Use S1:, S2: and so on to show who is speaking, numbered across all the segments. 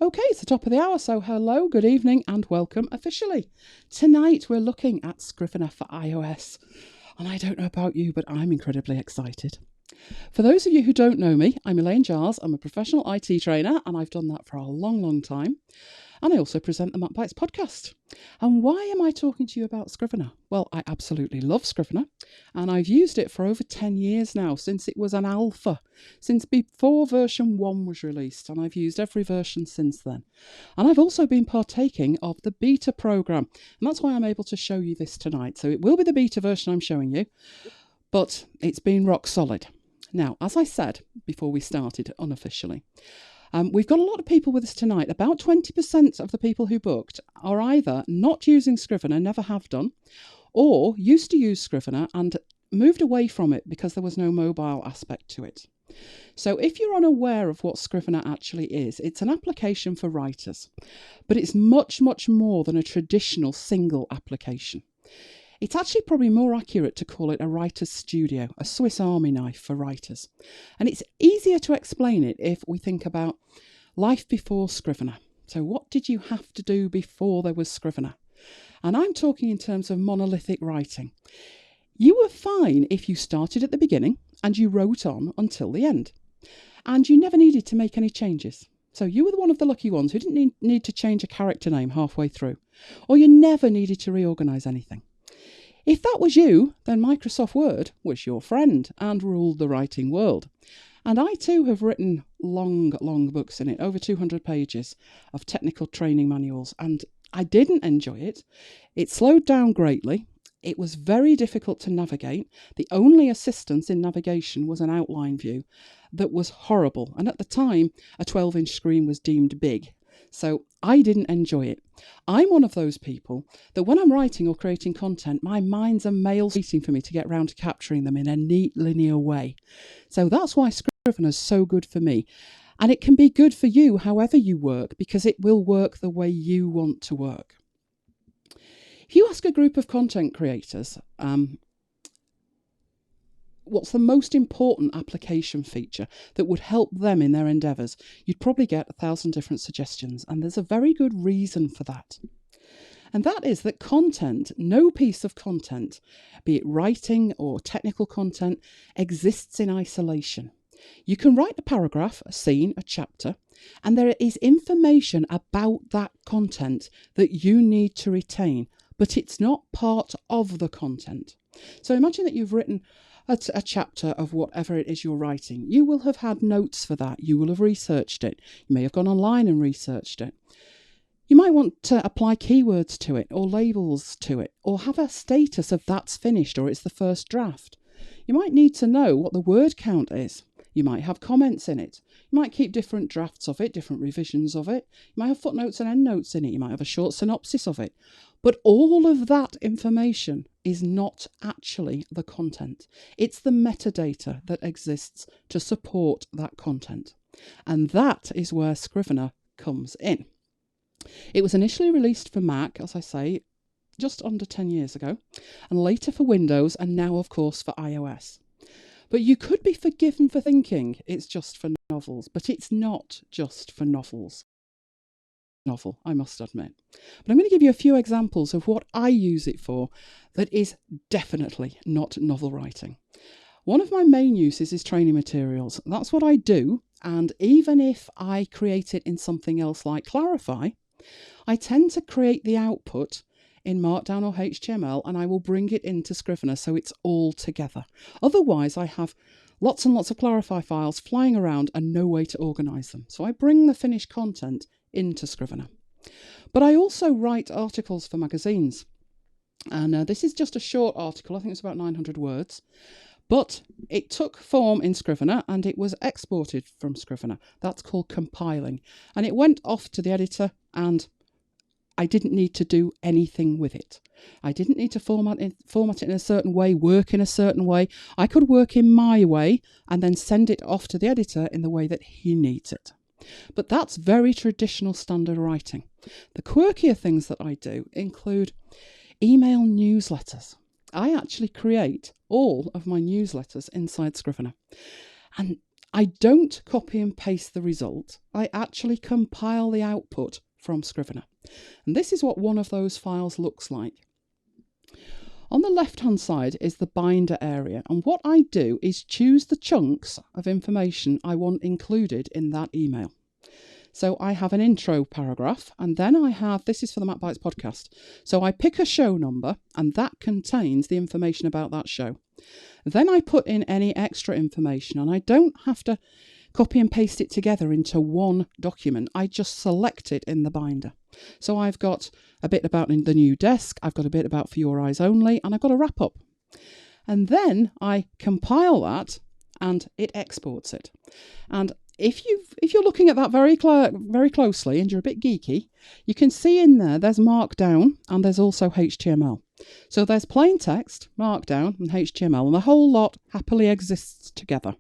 S1: Okay, it's the top of the hour, so hello, good evening, and welcome officially. Tonight we're looking at Scrivener for iOS, and I don't know about you, but I'm incredibly excited. For those of you who don't know me, I'm Elaine Giles. I'm a professional IT trainer, and I've done that for a long time. And I also present the MacBites podcast. And why am I talking to you about Scrivener? Well, I absolutely love Scrivener, and I've used it for over 10 years now, since it was an alpha, since before version 1 was released, and I've used every version since then. And I've also been partaking of the beta program, and that's why I'm able to show you this tonight. So it will be the beta version I'm showing you, but it's been rock solid. Now, as I said before we started unofficially, we've got a lot of people with us tonight. About 20% of the people who booked are either not using Scrivener, never have done, or used to use Scrivener and moved away from it because there was no mobile aspect to it. So if you're unaware of what Scrivener actually is, it's an application for writers, but it's much more than a traditional single application. It's actually probably more accurate to call it a writer's studio, a Swiss Army knife for writers. And it's easier to explain it if we think about life before Scrivener. So what did you have to do before there was Scrivener? And I'm talking in terms of monolithic writing. You were fine if you started at the beginning and you wrote on until the end. And you never needed to make any changes. So you were one of the lucky ones who didn't need to change a character name halfway through. Or you never needed to reorganise anything. If that was you, then Microsoft Word was your friend and ruled the writing world. And I too have written long books in it, over 200 pages of technical training manuals, and I didn't enjoy it. It slowed down greatly. It was very difficult to navigate. The only assistance in navigation was an outline view that was horrible, and at the time a 12-inch screen was deemed big. So I didn't enjoy it. I'm one of those people that when I'm writing or creating content, my mind's a mail waiting for me to get round to capturing them in a neat linear way. So that's why Scrivener's so good for me. And it can be good for you however you work, because it will work the way you want to work. If you ask a group of content creators, what's the most important application feature that would help them in their endeavours, you'd probably get 1,000 different suggestions, and there's a very good reason for that. And that is that content, no piece of content, be it writing or technical content, exists in isolation. You can write a paragraph, a scene, a chapter, and there is information about that content that you need to retain, but it's not part of the content. So imagine that you've written a chapter of whatever it is you're writing. You will have had notes for that. You will have researched it. You may have gone online and researched it. You might want to apply keywords to it or labels to it, or have a status of that's finished or it's the first draft. You might need to know what the word count is. You might have comments in it. You might keep different drafts of it, different revisions of it. You might have footnotes and endnotes in it. You might have a short synopsis of it. But all of that information is not actually the content. It's the metadata that exists to support that content. And that is where Scrivener comes in. It was initially released for Mac, as I say, just under 10 years ago, and later for Windows, and now, of course, for iOS. But you could be forgiven for thinking it's just for novels, but it's not just for novels. Novel, I must admit. But I'm going to give you a few examples of what I use it for that is definitely not novel writing. One of my main uses is training materials. That's what I do, and even if I create it in something else like Clarify, I tend to create the output in Markdown or HTML, and I will bring it into Scrivener so it's all together. Otherwise, I have lots and lots of Clarify files flying around and no way to organise them. So I bring the finished content into Scrivener. But I also write articles for magazines. And this is just a short article. I think it's about 900 words. But it took form in Scrivener and it was exported from Scrivener. That's called compiling. And it went off to the editor and I didn't need to do anything with it. I didn't need to format it in a certain way, work in a certain way. I could work in my way and then send it off to the editor in the way that he needs it. But that's very traditional standard writing. The quirkier things that I do include email newsletters. I actually create all of my newsletters inside Scrivener. And I don't copy and paste the result. I actually compile the output from Scrivener. And this is what one of those files looks like. On the left-hand side is the binder area, and what I do is choose the chunks of information I want included in that email. So I have an intro paragraph, and then I have, this is for the Mac Bites podcast, so I pick a show number, and that contains the information about that show. Then I put in any extra information, and I don't have to copy and paste it together into one document. I just select it in the binder. So I've got a bit about the new desk, I've got a bit about For Your Eyes Only, and I've got a wrap up. And then I compile that and it exports it. And if you're looking at that very closely and you're a bit geeky, you can see in there's Markdown and there's also HTML. So there's plain text, Markdown and HTML, and the whole lot happily exists together.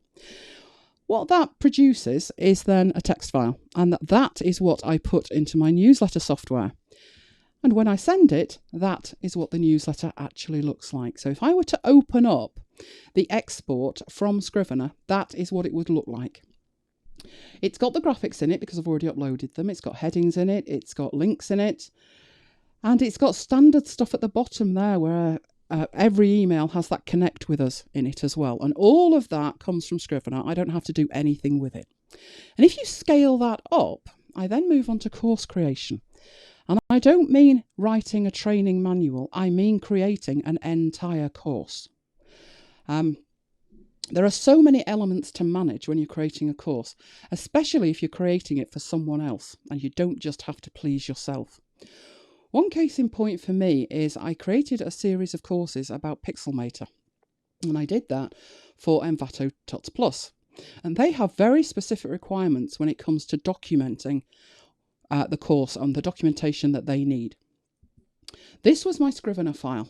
S1: What that produces is then a text file, and that is what I put into my newsletter software. And when I send it, that is what the newsletter actually looks like. So if I were to open up the export from Scrivener, that is what it would look like. It's got the graphics in it because I've already uploaded them. It's got headings in it. It's got links in it. And it's got standard stuff at the bottom there where every email has that connect with us in it as well. And all of that comes from Scrivener. I don't have to do anything with it. And if you scale that up, I then move on to course creation. And I don't mean writing a training manual. I mean creating an entire course. There are so many elements to manage when you're creating a course, especially if you're creating it for someone else and you don't just have to please yourself. One case in point for me is I created a series of courses about Pixelmator, and I did that for Envato Tots Plus. And they have very specific requirements when it comes to documenting the course and the documentation that they need. This was my Scrivener file.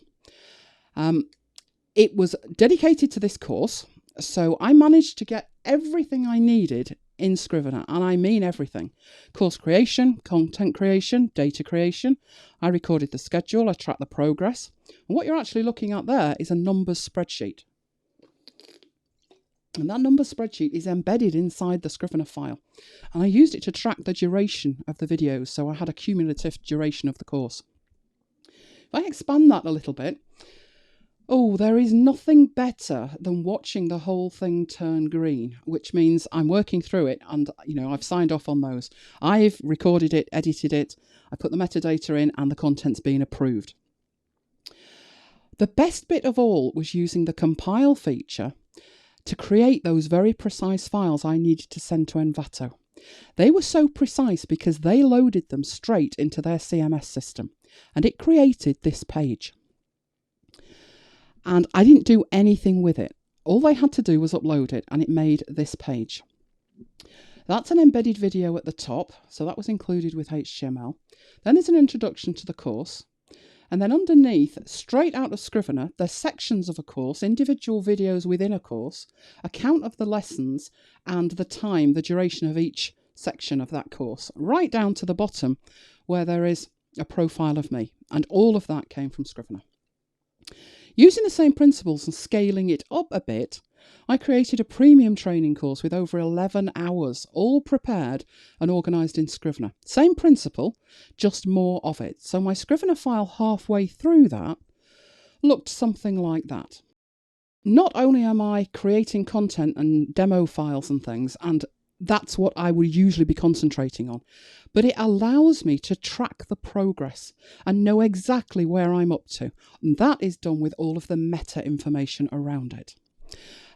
S1: It was dedicated to this course, so I managed to get everything I needed in Scrivener, and I mean everything. Course creation, content creation, data creation. I recorded the schedule, I tracked the progress. And what you're actually looking at there is a numbers spreadsheet. And that numbers spreadsheet is embedded inside the Scrivener file. And I used it to track the duration of the videos, so I had a cumulative duration of the course. If I expand that a little bit, there is nothing better than watching the whole thing turn green, which means I'm working through it and, I've signed off on those. I've recorded it, edited it, I put the metadata in and the content's been approved. The best bit of all was using the compile feature to create those very precise files I needed to send to Envato. They were so precise because they loaded them straight into their CMS system, and it created this page. And I didn't do anything with it. All they had to do was upload it, and it made this page. That's an embedded video at the top, so that was included with HTML. Then there's an introduction to the course. And then underneath, straight out of Scrivener, there's sections of a course, individual videos within a course, a count of the lessons, and the time, the duration of each section of that course, right down to the bottom where there is a profile of me. And all of that came from Scrivener. Using the same principles and scaling it up a bit, I created a premium training course with over 11 hours, all prepared and organised in Scrivener. Same principle, just more of it. So my Scrivener file halfway through that looked something like that. Not only am I creating content and demo files and things, and that's what I would usually be concentrating on, but it allows me to track the progress and know exactly where I'm up to. And that is done with all of the meta information around it.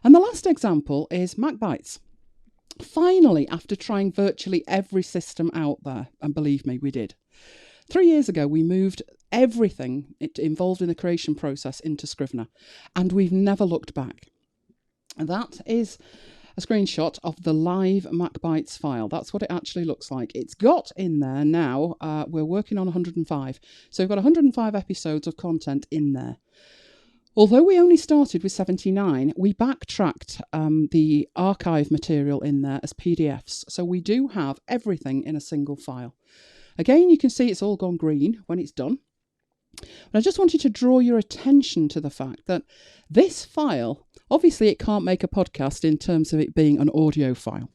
S1: And the last example is Mac Bites. Finally, after trying virtually every system out there, and believe me, we did. 3 years ago, we moved everything involved in the creation process into Scrivener, and we've never looked back. And that is a screenshot of the live Mac Bites file. That's what it actually looks like. It's got in there now, we're working on 105. So we've got 105 episodes of content in there. Although we only started with 79, we backtracked the archive material in there as PDFs. So we do have everything in a single file. Again, you can see it's all gone green when it's done. But I just wanted to draw your attention to the fact that this file, obviously it can't make a podcast in terms of it being an audio file,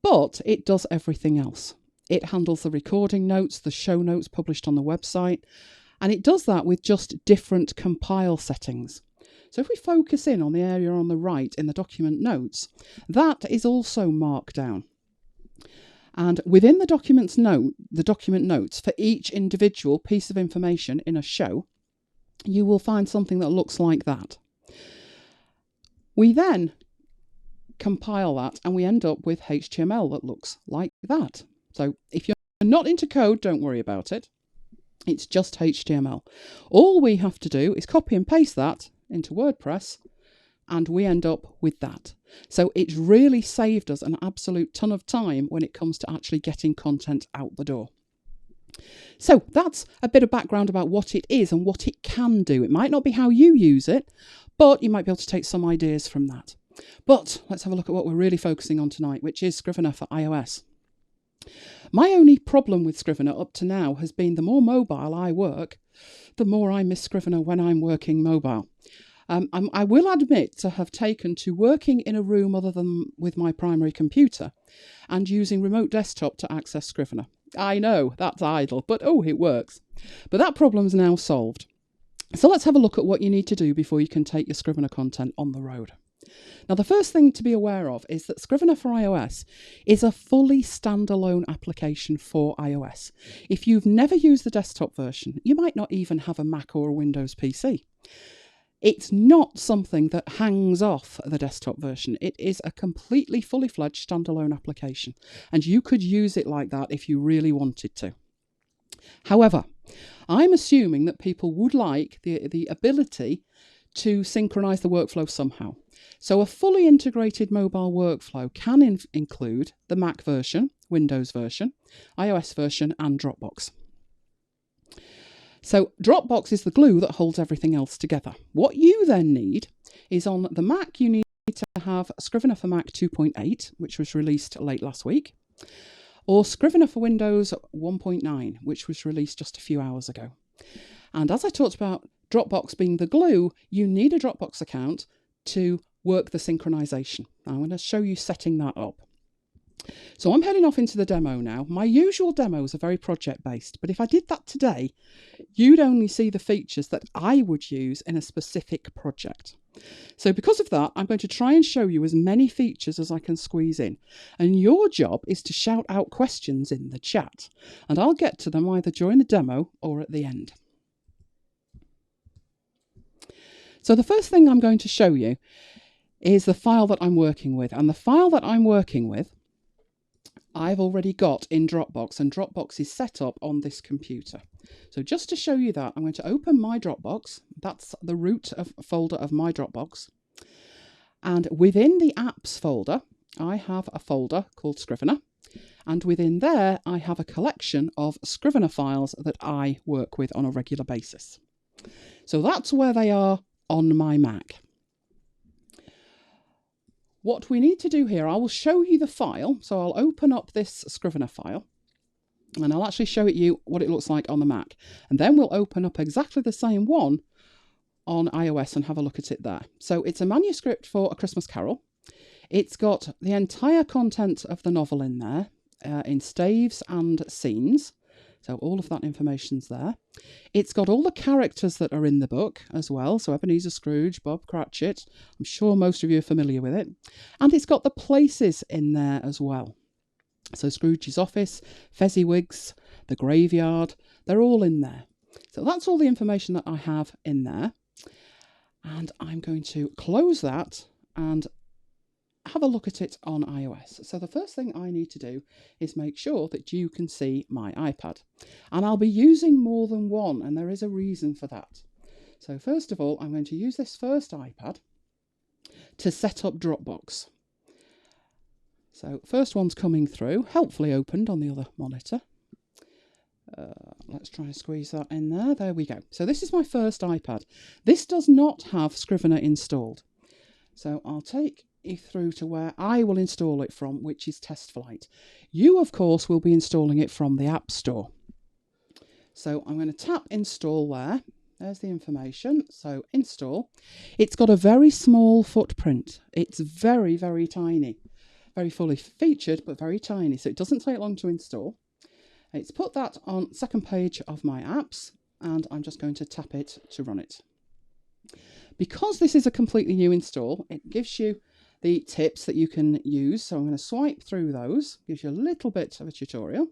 S1: but it does everything else. It handles the recording notes, the show notes published on the website, and it does that with just different compile settings. So if we focus in on the area on the right in the document notes, that is also Markdown. And within the document notes for each individual piece of information in a show, you will find something that looks like that. We then compile that and we end up with HTML that looks like that. So if you're not into code, don't worry about it. It's just HTML. All we have to do is copy and paste that into WordPress and we end up with that. So it's really saved us an absolute ton of time when it comes to actually getting content out the door. So that's a bit of background about what it is and what it can do. It might not be how you use it, but you might be able to take some ideas from that. But let's have a look at what we're really focusing on tonight, which is Scrivener for iOS. My only problem with Scrivener up to now has been the more mobile I work, the more I miss Scrivener when I'm working mobile. I will admit to have taken to working in a room other than with my primary computer and using remote desktop to access Scrivener. I know, that's idle, but oh, it works. But that problem's now solved. So let's have a look at what you need to do before you can take your Scrivener content on the road. Now, the first thing to be aware of is that Scrivener for iOS is a fully standalone application for iOS. If you've never used the desktop version, you might not even have a Mac or a Windows PC. It's not something that hangs off the desktop version. It is a completely fully fledged standalone application, and you could use it like that if you really wanted to. However, I'm assuming that people would like the ability to synchronize the workflow somehow. So a fully integrated mobile workflow can include the Mac version, Windows version, iOS version, and Dropbox. So Dropbox is the glue that holds everything else together. What you then need is on the Mac, you need to have Scrivener for Mac 2.8, which was released late last week, or Scrivener for Windows 1.9, which was released just a few hours ago. And as I talked about Dropbox being the glue, you need a Dropbox account to work the synchronization. I'm going to show you setting that up. So I'm heading off into the demo now. My usual demos are very project-based, but if I did that today, you'd only see the features that I would use in a specific project. So because of that, I'm going to try and show you as many features as I can squeeze in. And your job is to shout out questions in the chat, and I'll get to them either during the demo or at the end. So the first thing I'm going to show you is the file that I'm working with. And the file that I'm working with, I've already got in Dropbox, and Dropbox is set up on this computer. So just to show you that, I'm going to open my Dropbox. That's the root folder of my Dropbox. And within the apps folder, I have a folder called Scrivener. And within there, I have a collection of Scrivener files that I work with on a regular basis. So that's where they are on my Mac. What we need to do here, I will show you the file. So I'll open up this Scrivener file and I'll actually show you what it looks like on the Mac. And then we'll open up exactly the same one on iOS and have a look at it there. So it's a manuscript for A Christmas Carol. It's got the entire content of the novel in there, in staves and scenes. So all of that information's there. It's got all the characters that are in the book as well. So Ebenezer Scrooge, Bob Cratchit. I'm sure most of you are familiar with it. And it's got the places in there as well. So Scrooge's office, Fezziwig's, the graveyard, they're all in there. So that's all the information that I have in there. And I'm going to close that and have a look at it on iOS. So the first thing I need to do is make sure that you can see my iPad. And I'll be using more than one, and there is a reason for that. So first of all, I'm going to use this first iPad to set up Dropbox. So first one's coming through, helpfully opened on the other monitor. Let's try and squeeze that in there. There we go. So this is my first iPad. This does not have Scrivener installed. So I'll take you through to where I will install it from, which is TestFlight. You, of course, will be installing it from the App Store. So I'm going to tap install there. There's the information. So install. It's got a very small footprint. It's very, very tiny. Very fully featured, but very tiny. So it doesn't take long to install. It's put that on the second page of my apps, and I'm just going to tap it to run it. Because this is a completely new install, it gives you the tips that you can use. So I'm going to swipe through those. Gives you a little bit of a tutorial.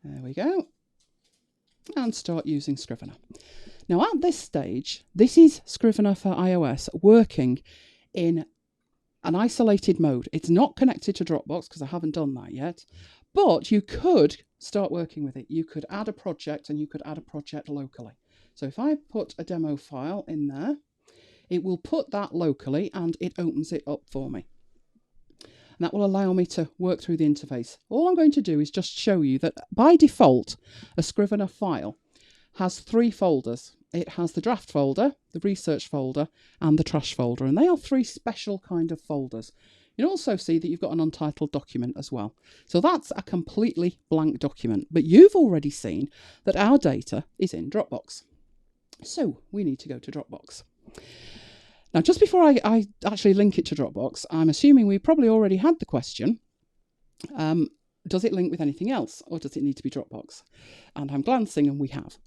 S1: There we go. And start using Scrivener. Now at this stage, this is Scrivener for iOS working in an isolated mode. It's not connected to Dropbox because I haven't done that yet, but you could start working with it. You could add a project and you could add a project locally. So if I put a demo file in there, it will put that locally and it opens it up for me. And that will allow me to work through the interface. All I'm going to do is just show you that by default, a Scrivener file has 3 folders. It has the draft folder, the research folder, and the trash folder. And they are 3 special kind of folders. You'll also see that you've got an untitled document as well. So that's a completely blank document. But you've already seen that our data is in Dropbox. So we need to go to Dropbox. Now, just before I actually link it to Dropbox, I'm assuming we probably already had the question, does it link with anything else or does it need to be Dropbox? And I'm glancing and we have.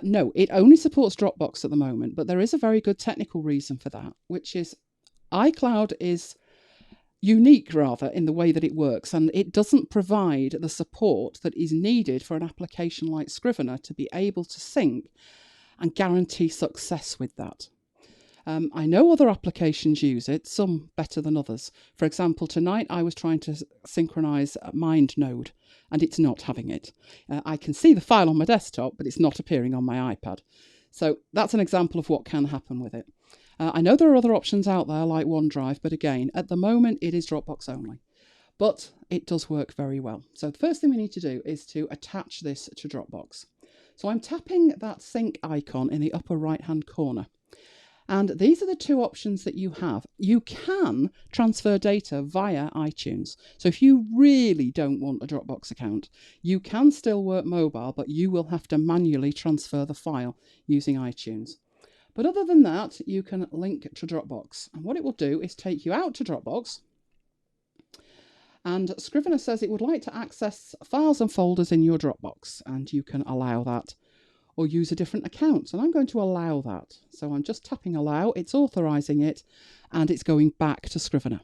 S1: No, it only supports Dropbox at the moment, but there is a very good technical reason for that, which is iCloud is unique rather in the way that it works, and it doesn't provide the support that is needed for an application like Scrivener to be able to sync and guarantee success with that. I know other applications use it, some better than others. For example, tonight I was trying to synchronize MindNode and it's not having it. I can see the file on my desktop, but it's not appearing on my iPad. So that's an example of what can happen with it. I know there are other options out there like OneDrive, but again, at the moment it is Dropbox only. But it does work very well. So the first thing we need to do is to attach this to Dropbox. So I'm tapping that sync icon in the upper right-hand corner. And these are the 2 options that you have. You can transfer data via iTunes. So if you really don't want a Dropbox account, you can still work mobile, but you will have to manually transfer the file using iTunes. But other than that, you can link to Dropbox. And what it will do is take you out to Dropbox. And Scrivener says it would like to access files and folders in your Dropbox. And you can allow that or use a different account. And I'm going to allow that. So I'm just tapping allow, it's authorizing it, and it's going back to Scrivener.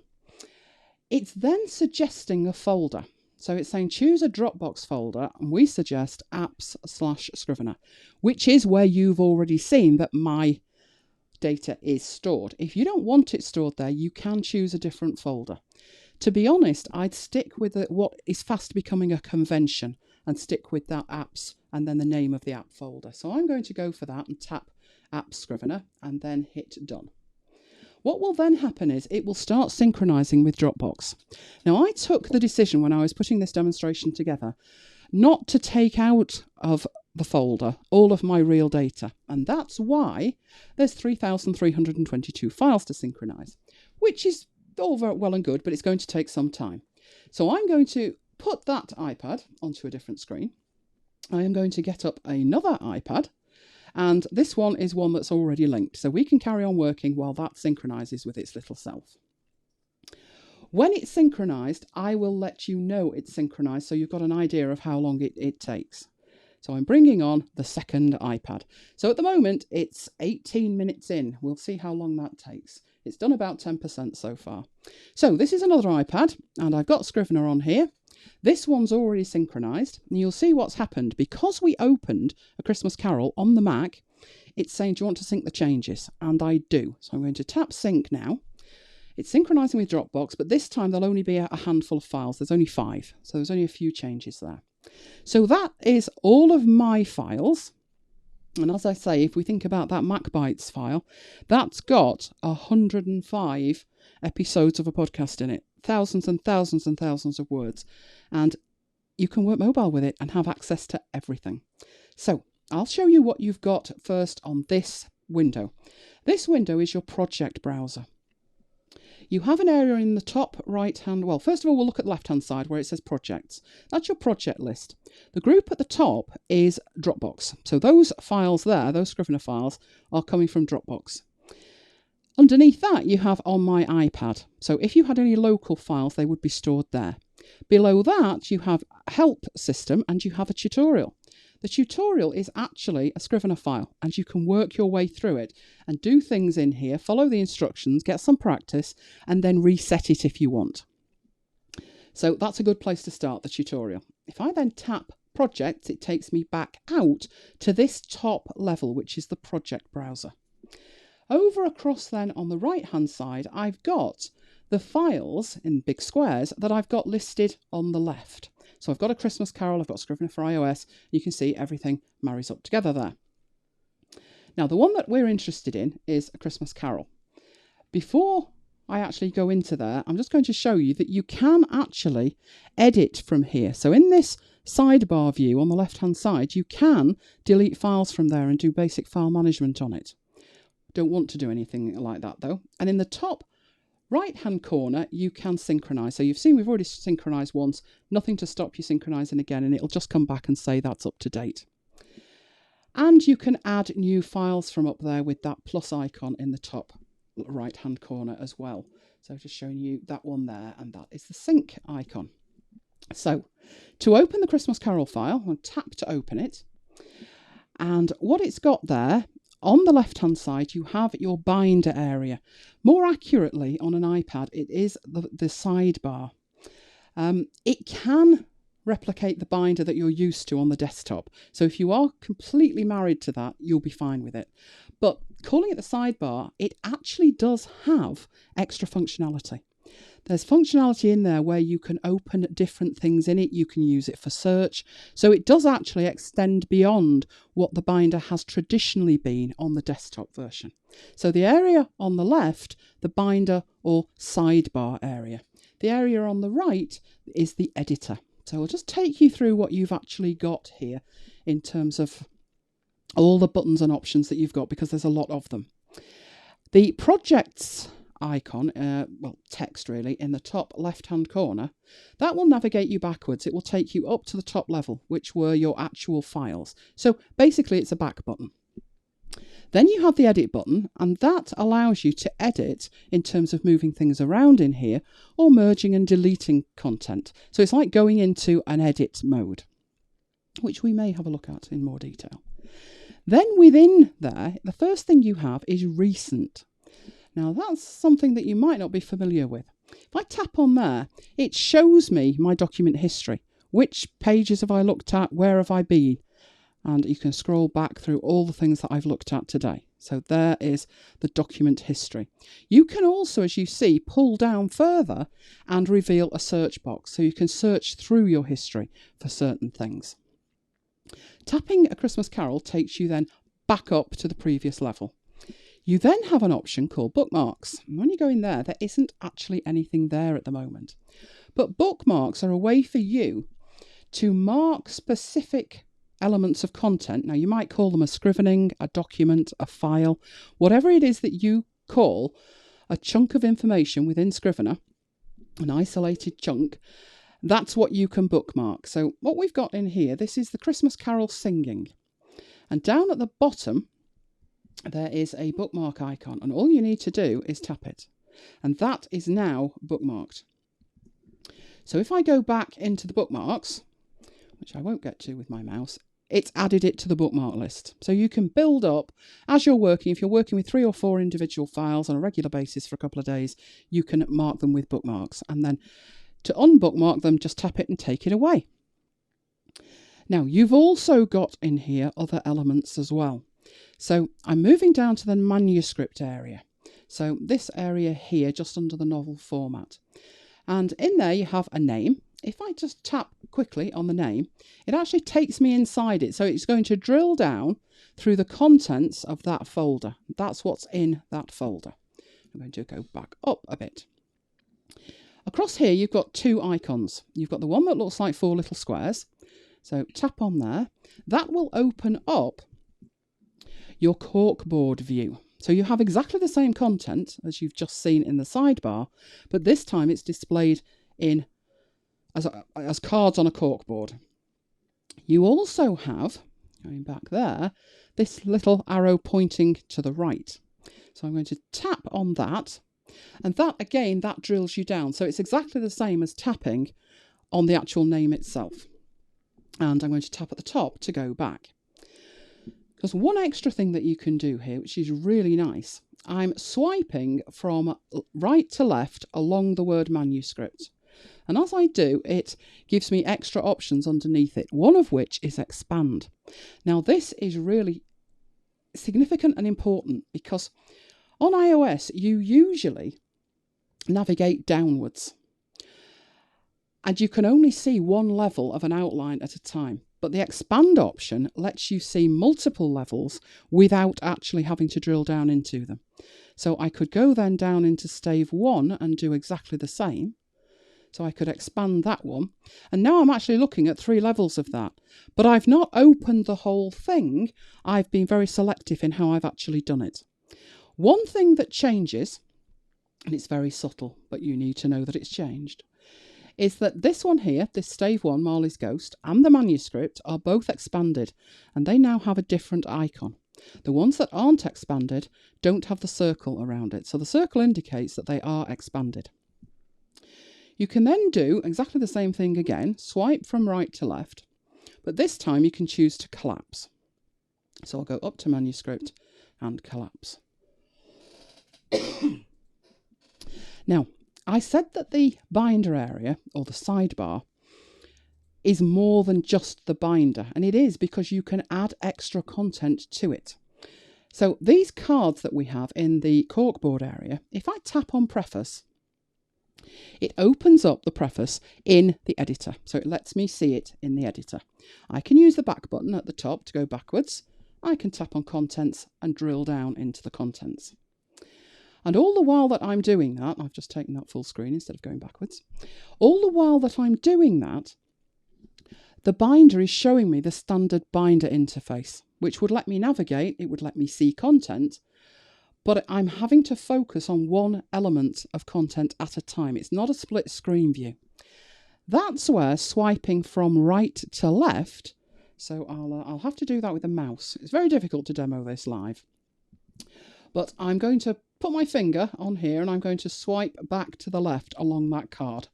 S1: It's then suggesting a folder. So it's saying choose a Dropbox folder, and we suggest apps/Scrivener, which is where you've already seen that my data is stored. If you don't want it stored there, you can choose a different folder. To be honest, I'd stick with what is fast becoming a convention and stick with that apps and then the name of the app folder. So I'm going to go for that and tap App Scrivener and then hit Done. What will then happen is it will start synchronizing with Dropbox. Now, I took the decision when I was putting this demonstration together not to take out of the folder all of my real data. And that's why there's 3,322 files to synchronize, which is all very well and good, but it's going to take some time. So I'm going to put that iPad onto a different screen. I am going to get up another iPad, and this one is one that's already linked, so we can carry on working while that synchronizes with its little self. When it's synchronized, I will let you know it's synchronized, so you've got an idea of how long it takes. So I'm bringing on the second iPad. So at the moment, it's 18 minutes in. We'll see how long that takes. It's done about 10% so far. So this is another iPad, and I've got Scrivener on here. This one's already synchronized, and you'll see what's happened. Because we opened A Christmas Carol on the Mac, it's saying, do you want to sync the changes? And I do. So I'm going to tap sync now. It's synchronizing with Dropbox, but this time there'll only be a handful of files. There's only 5, so there's only a few changes there. So that is all of my files. And as I say, if we think about that MacBytes file, that's got 105 episodes of a podcast in it. Thousands and thousands and thousands of words. And you can work mobile with it and have access to everything. So I'll show you what you've got first on this window. This window is your project browser. You have an area in the top right hand, well, first of all, we'll look at the left hand side where it says projects. That's your project list. The group at the top is Dropbox. So those files there, those Scrivener files, are coming from Dropbox. Underneath that, you have on my iPad. So if you had any local files, they would be stored there. Below that, you have a help system and you have a tutorial. The tutorial is actually a Scrivener file, and you can work your way through it and do things in here, follow the instructions, get some practice, and then reset it if you want. So that's a good place to start, the tutorial. If I then tap Projects, it takes me back out to this top level, which is the project browser. Over across then on the right hand side, I've got the files in big squares that I've got listed on the left. So I've got a Christmas Carol, I've got Scrivener for iOS. You can see everything marries up together there. Now the one that we're interested in is a Christmas Carol. Before I actually go into there, I'm just going to show you that you can actually edit from here. So in this sidebar view on the left hand side, you can delete files from there and do basic file management on it. Don't want to do anything like that though. And in the top right hand corner, you can synchronize. So you've seen we've already synchronized once, nothing to stop you synchronizing again, and it'll just come back and say that's up to date. And you can add new files from up there with that plus icon in the top right hand corner as well. So just showing you that one there, and that is the sync icon. So to open the Christmas Carol file, I'll tap to open it. And what it's got there, on the left hand side, you have your binder area. More accurately, on an iPad, it is the sidebar. It can replicate the binder that you're used to on the desktop. So if you are completely married to that, you'll be fine with it. But calling it the sidebar, it actually does have extra functionality. There's functionality in there where you can open different things in it. You can use it for search. So it does actually extend beyond what the binder has traditionally been on the desktop version. So the area on the left, the binder or sidebar area. The area on the right is the editor. So I'll just take you through what you've actually got here in terms of all the buttons and options that you've got, because there's a lot of them. The projects icon, well, text really, in the top left hand corner, that will navigate you backwards. It will take you up to the top level, which were your actual files. So basically it's a back button. Then you have the edit button, and that allows you to edit in terms of moving things around in here or merging and deleting content. So it's like going into an edit mode, which we may have a look at in more detail. Then within there, the first thing you have is recent. Now that's something that you might not be familiar with. If I tap on there, it shows me my document history. Which pages have I looked at? Where have I been? And you can scroll back through all the things that I've looked at today. So there is the document history. You can also, as you see, pull down further and reveal a search box. So you can search through your history for certain things. Tapping A Christmas Carol takes you then back up to the previous level. You then have an option called bookmarks. And when you go in there, there isn't actually anything there at the moment. But bookmarks are a way for you to mark specific elements of content. Now, you might call them a scrivening, a document, a file, whatever it is that you call a chunk of information within Scrivener, an isolated chunk. That's what you can bookmark. So what we've got in here, this is the Christmas Carol singing. And down at the bottom, there is a bookmark icon, and all you need to do is tap it. And that is now bookmarked. So if I go back into the bookmarks, which I won't get to with my mouse, it's added it to the bookmark list. So you can build up, as you're working, if you're working with 3 or 4 individual files on a regular basis for a couple of days, you can mark them with bookmarks. And then to unbookmark them, just tap it and take it away. Now, you've also got in here other elements as well. So I'm moving down to the manuscript area. So this area here, just under the novel format. And in there you have a name. If I just tap quickly on the name, it actually takes me inside it. So it's going to drill down through the contents of that folder. That's what's in that folder. I'm going to go back up a bit. Across here, you've got 2 icons. You've got the one that looks like 4 little squares. So tap on there. That will open up your Corkboard view. So you have exactly the same content as you've just seen in the sidebar, but this time it's displayed in as cards on a corkboard. You also have, going back there, this little arrow pointing to the right. So I'm going to tap on that, and that again, that drills you down. So it's exactly the same as tapping on the actual name itself. And I'm going to tap at the top to go back. There's one extra thing that you can do here, which is really nice. I'm swiping from right to left along the word manuscript. And as I do, it gives me extra options underneath it, one of which is expand. Now, this is really significant and important because on iOS, you usually navigate downwards. And you can only see one level of an outline at a time. But the expand option lets you see multiple levels without actually having to drill down into them. So I could go then down into stave 1 and do exactly the same. So I could expand that one. And now I'm actually looking at 3 levels of that. But I've not opened the whole thing. I've been very selective in how I've actually done it. One thing that changes, and it's very subtle, but you need to know that it's changed, is that this one here, this stave 1, Marley's Ghost, and the manuscript are both expanded, and they now have a different icon. The ones that aren't expanded don't have the circle around it, so the circle indicates that they are expanded. You can then do exactly the same thing again, swipe from right to left, but this time you can choose to collapse. So I'll go up to manuscript and collapse. Now, I said that the binder area, or the sidebar, is more than just the binder. And it is because you can add extra content to it. So these cards that we have in the corkboard area, if I tap on preface, it opens up the preface in the editor. So it lets me see it in the editor. I can use the back button at the top to go backwards. I can tap on contents and drill down into the contents. And all the while that I'm doing that, I've just taken that full screen instead of going backwards. All the while that I'm doing that, the binder is showing me the standard binder interface, which would let me navigate, it would let me see content, but I'm having to focus on one element of content at a time. It's not a split screen view. That's where swiping from right to left, so I'll have to do that with a mouse. It's very difficult to demo this live. But I'm going to put my finger on here and I'm going to swipe back to the left along that card.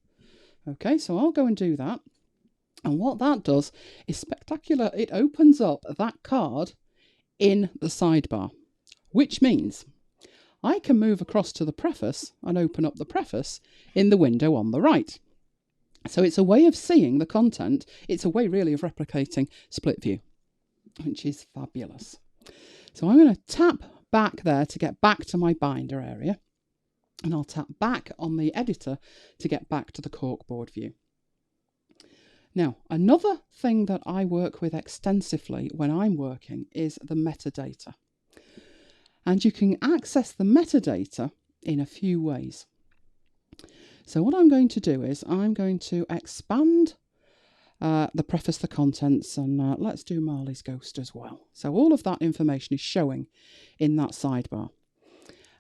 S1: Okay, so I'll go and do that. And what that does is spectacular. It opens up that card in the sidebar, which means I can move across to the preface and open up the preface in the window on the right. So it's a way of seeing the content. It's a way really of replicating split view, which is fabulous. So I'm going to tap back there to get back to my binder area, and I'll tap back on the editor to get back to the corkboard view. Now, another thing that I work with extensively when I'm working is the metadata. And you can access the metadata in a few ways. So what I'm going to do is I'm going to expand the preface, the contents, and let's do Marley's Ghost as well. So all of that information is showing in that sidebar.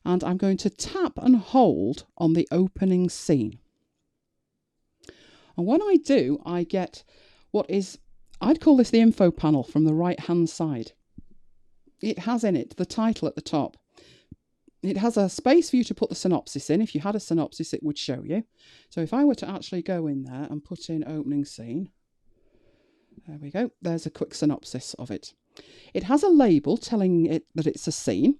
S1: And I'm going to tap and hold on the opening scene. And when I do, I get what is, I'd call this the info panel from the right-hand side. It has in it the title at the top. It has a space for you to put the synopsis in. If you had a synopsis, it would show you. So if I were to actually go in there and put in opening scene, there we go. There's a quick synopsis of it. It has a label telling it that it's a scene.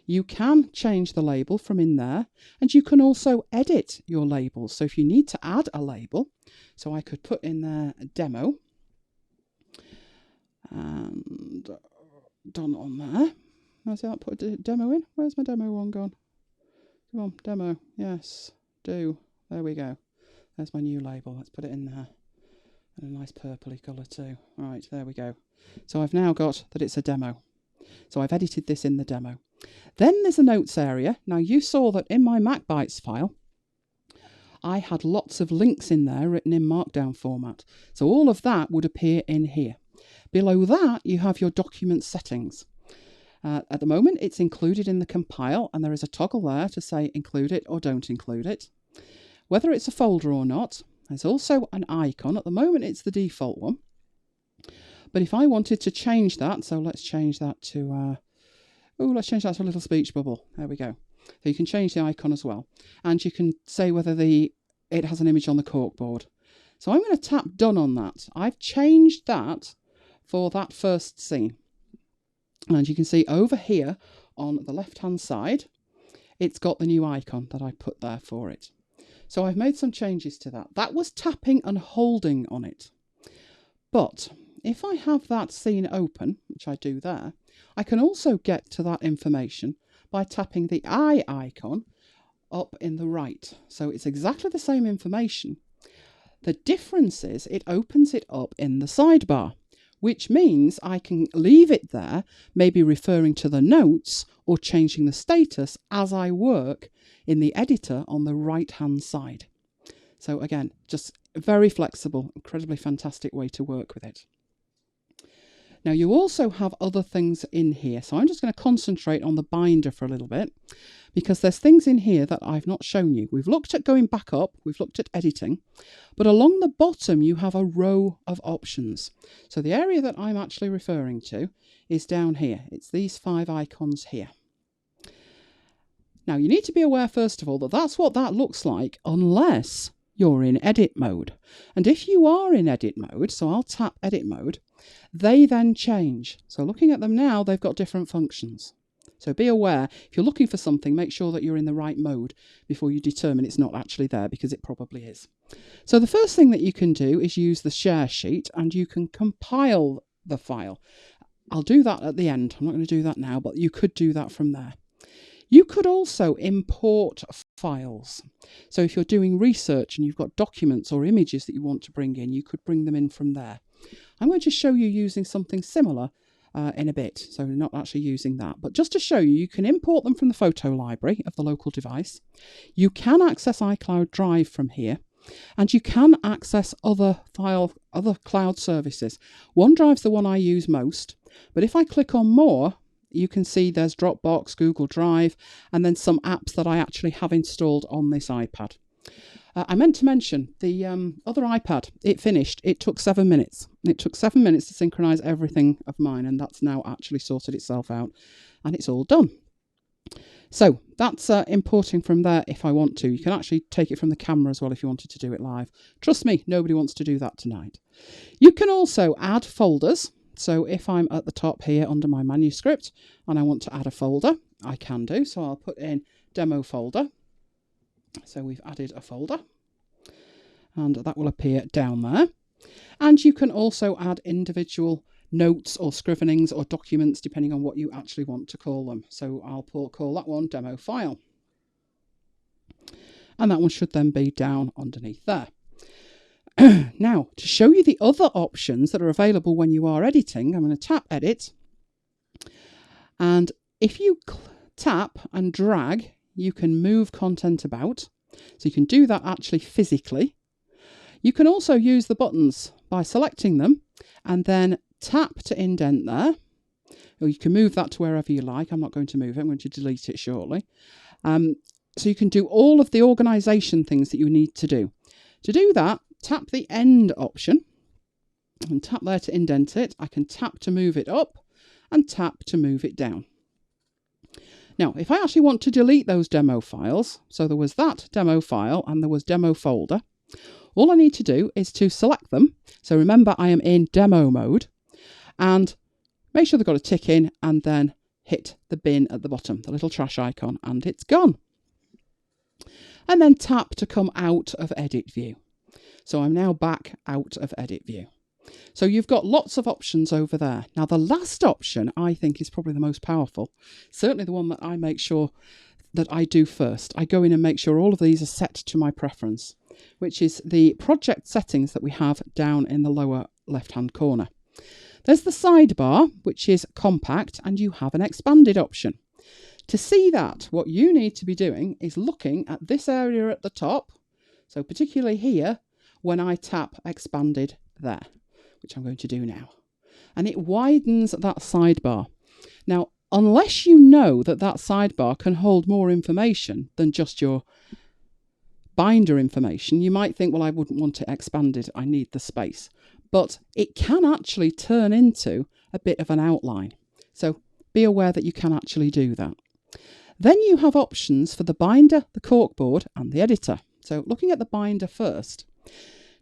S1: You can change the label from in there, and you can also edit your labels. So if you need to add a label, so I could put in there a demo, and done on there. I see that, put a demo in. Where's my demo one gone? Come on, demo. Yes, do. There we go. There's my new label. Let's put it in there. And a nice purpley colour too. Right, there we go. So I've now got that it's a demo. So I've edited this in the demo. Then there's a notes area. Now you saw that in my MacBytes file, I had lots of links in there written in Markdown format. So all of that would appear in here. Below that, you have your document settings. At the moment, it's included in the compile, and there is a toggle there to say include it or don't include it. Whether it's a folder or not, there's also an icon. At the moment, it's the default one. But if I wanted to change that, so let's change that to, let's change that to a little speech bubble. There we go. So you can change the icon as well. And you can say whether it has an image on the corkboard. So I'm going to tap done on that. I've changed that for that first scene. And you can see over here on the left-hand side, it's got the new icon that I put there for it. So I've made some changes to that. That was tapping and holding on it. But if I have that scene open, which I do there, I can also get to that information by tapping the eye icon up in the right. So it's exactly the same information. The difference is it opens it up in the sidebar, which means I can leave it there, maybe referring to the notes or changing the status as I work in the editor on the right-hand side. So again, just very flexible, incredibly fantastic way to work with it. Now you also have other things in here. So I'm just going to concentrate on the binder for a little bit because there's things in here that I've not shown you. We've looked at going back up, we've looked at editing, but along the bottom you have a row of options. So the area that I'm actually referring to is down here. It's these 5 icons here. Now you need to be aware first of all that that's what that looks like unless you're in edit mode. And if you are in edit mode, so I'll tap edit mode, they then change. So looking at them now, they've got different functions. So be aware, if you're looking for something, make sure that you're in the right mode before you determine it's not actually there, because it probably is. So the first thing that you can do is use the share sheet and you can compile the file. I'll do that at the end. I'm not going to do that now, but you could do that from there. You could also import files. So if you're doing research and you've got documents or images that you want to bring in, you could bring them in from there. I'm going to show you using something similar in a bit, so we're not actually using that. But just to show you, you can import them from the photo library of the local device. You can access iCloud Drive from here, and you can access other cloud services. OneDrive's the one I use most, but if I click on more, you can see there's Dropbox, Google Drive, and then some apps that I actually have installed on this iPad. I meant to mention the other iPad, it finished. It took 7 minutes. It took 7 minutes to synchronize everything of mine, and that's now actually sorted itself out, and it's all done. So that's importing from there if I want to. You can actually take it from the camera as well if you wanted to do it live. Trust me, nobody wants to do that tonight. You can also add folders. So if I'm at the top here under my manuscript and I want to add a folder, I can do. So I'll put in demo folder. So we've added a folder and that will appear down there. And you can also add individual notes or scrivenings or documents depending on what you actually want to call them. So I'll call that one demo file. And that one should then be down underneath there. Now, to show you the other options that are available when you are editing, I'm going to tap edit. And if you tap and drag, you can move content about. So you can do that actually physically. You can also use the buttons by selecting them and then tap to indent there. Or you can move that to wherever you like. I'm not going to move it. I'm going to delete it shortly. So you can do all of the organisation things that you need to do. To do that, tap the end option and tap there to indent it. I can tap to move it up and tap to move it down. Now, if I actually want to delete those demo files, so there was that demo file and there was demo folder, all I need to do is to select them. So remember, I am in demo mode and make sure they've got a tick in and then hit the bin at the bottom, the little trash icon, and it's gone. And then tap to come out of edit view. So I'm now back out of edit view. So you've got lots of options over there. Now the last option I think is probably the most powerful. Certainly the one that I make sure that I do first. I go in and make sure all of these are set to my preference, which is the project settings that we have down in the lower left-hand corner. There's the sidebar, which is compact, and you have an expanded option. To see that, what you need to be doing is looking at this area at the top. So particularly here, when I tap expanded there, which I'm going to do now. And it widens that sidebar. Now, unless you know that that sidebar can hold more information than just your binder information, you might think, well, I wouldn't want it expanded, I need the space. But it can actually turn into a bit of an outline. So be aware that you can actually do that. Then you have options for the binder, the corkboard, and the editor. So looking at the binder first,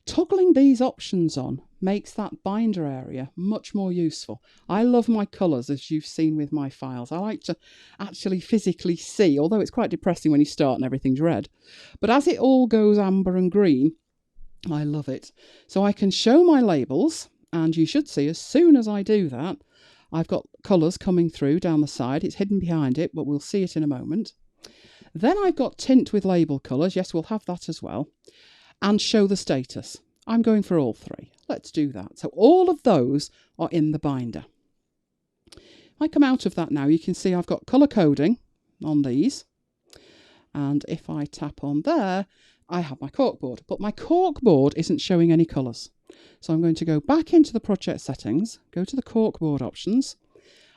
S1: toggling these options on makes that binder area much more useful. I love my colours, as you've seen with my files. I like to actually physically see, although it's quite depressing when you start and everything's red. But as it all goes amber and green, I love it. So I can show my labels, and you should see as soon as I do that, I've got colours coming through down the side. It's hidden behind it, but we'll see it in a moment. Then I've got tint with label colours. Yes, we'll have that as well. And show the status. I'm going for all three. Let's do that. So all of those are in the binder. If I come out of that now, you can see I've got colour coding on these. And if I tap on there, I have my corkboard. But my corkboard isn't showing any colours. So I'm going to go back into the project settings, go to the corkboard options,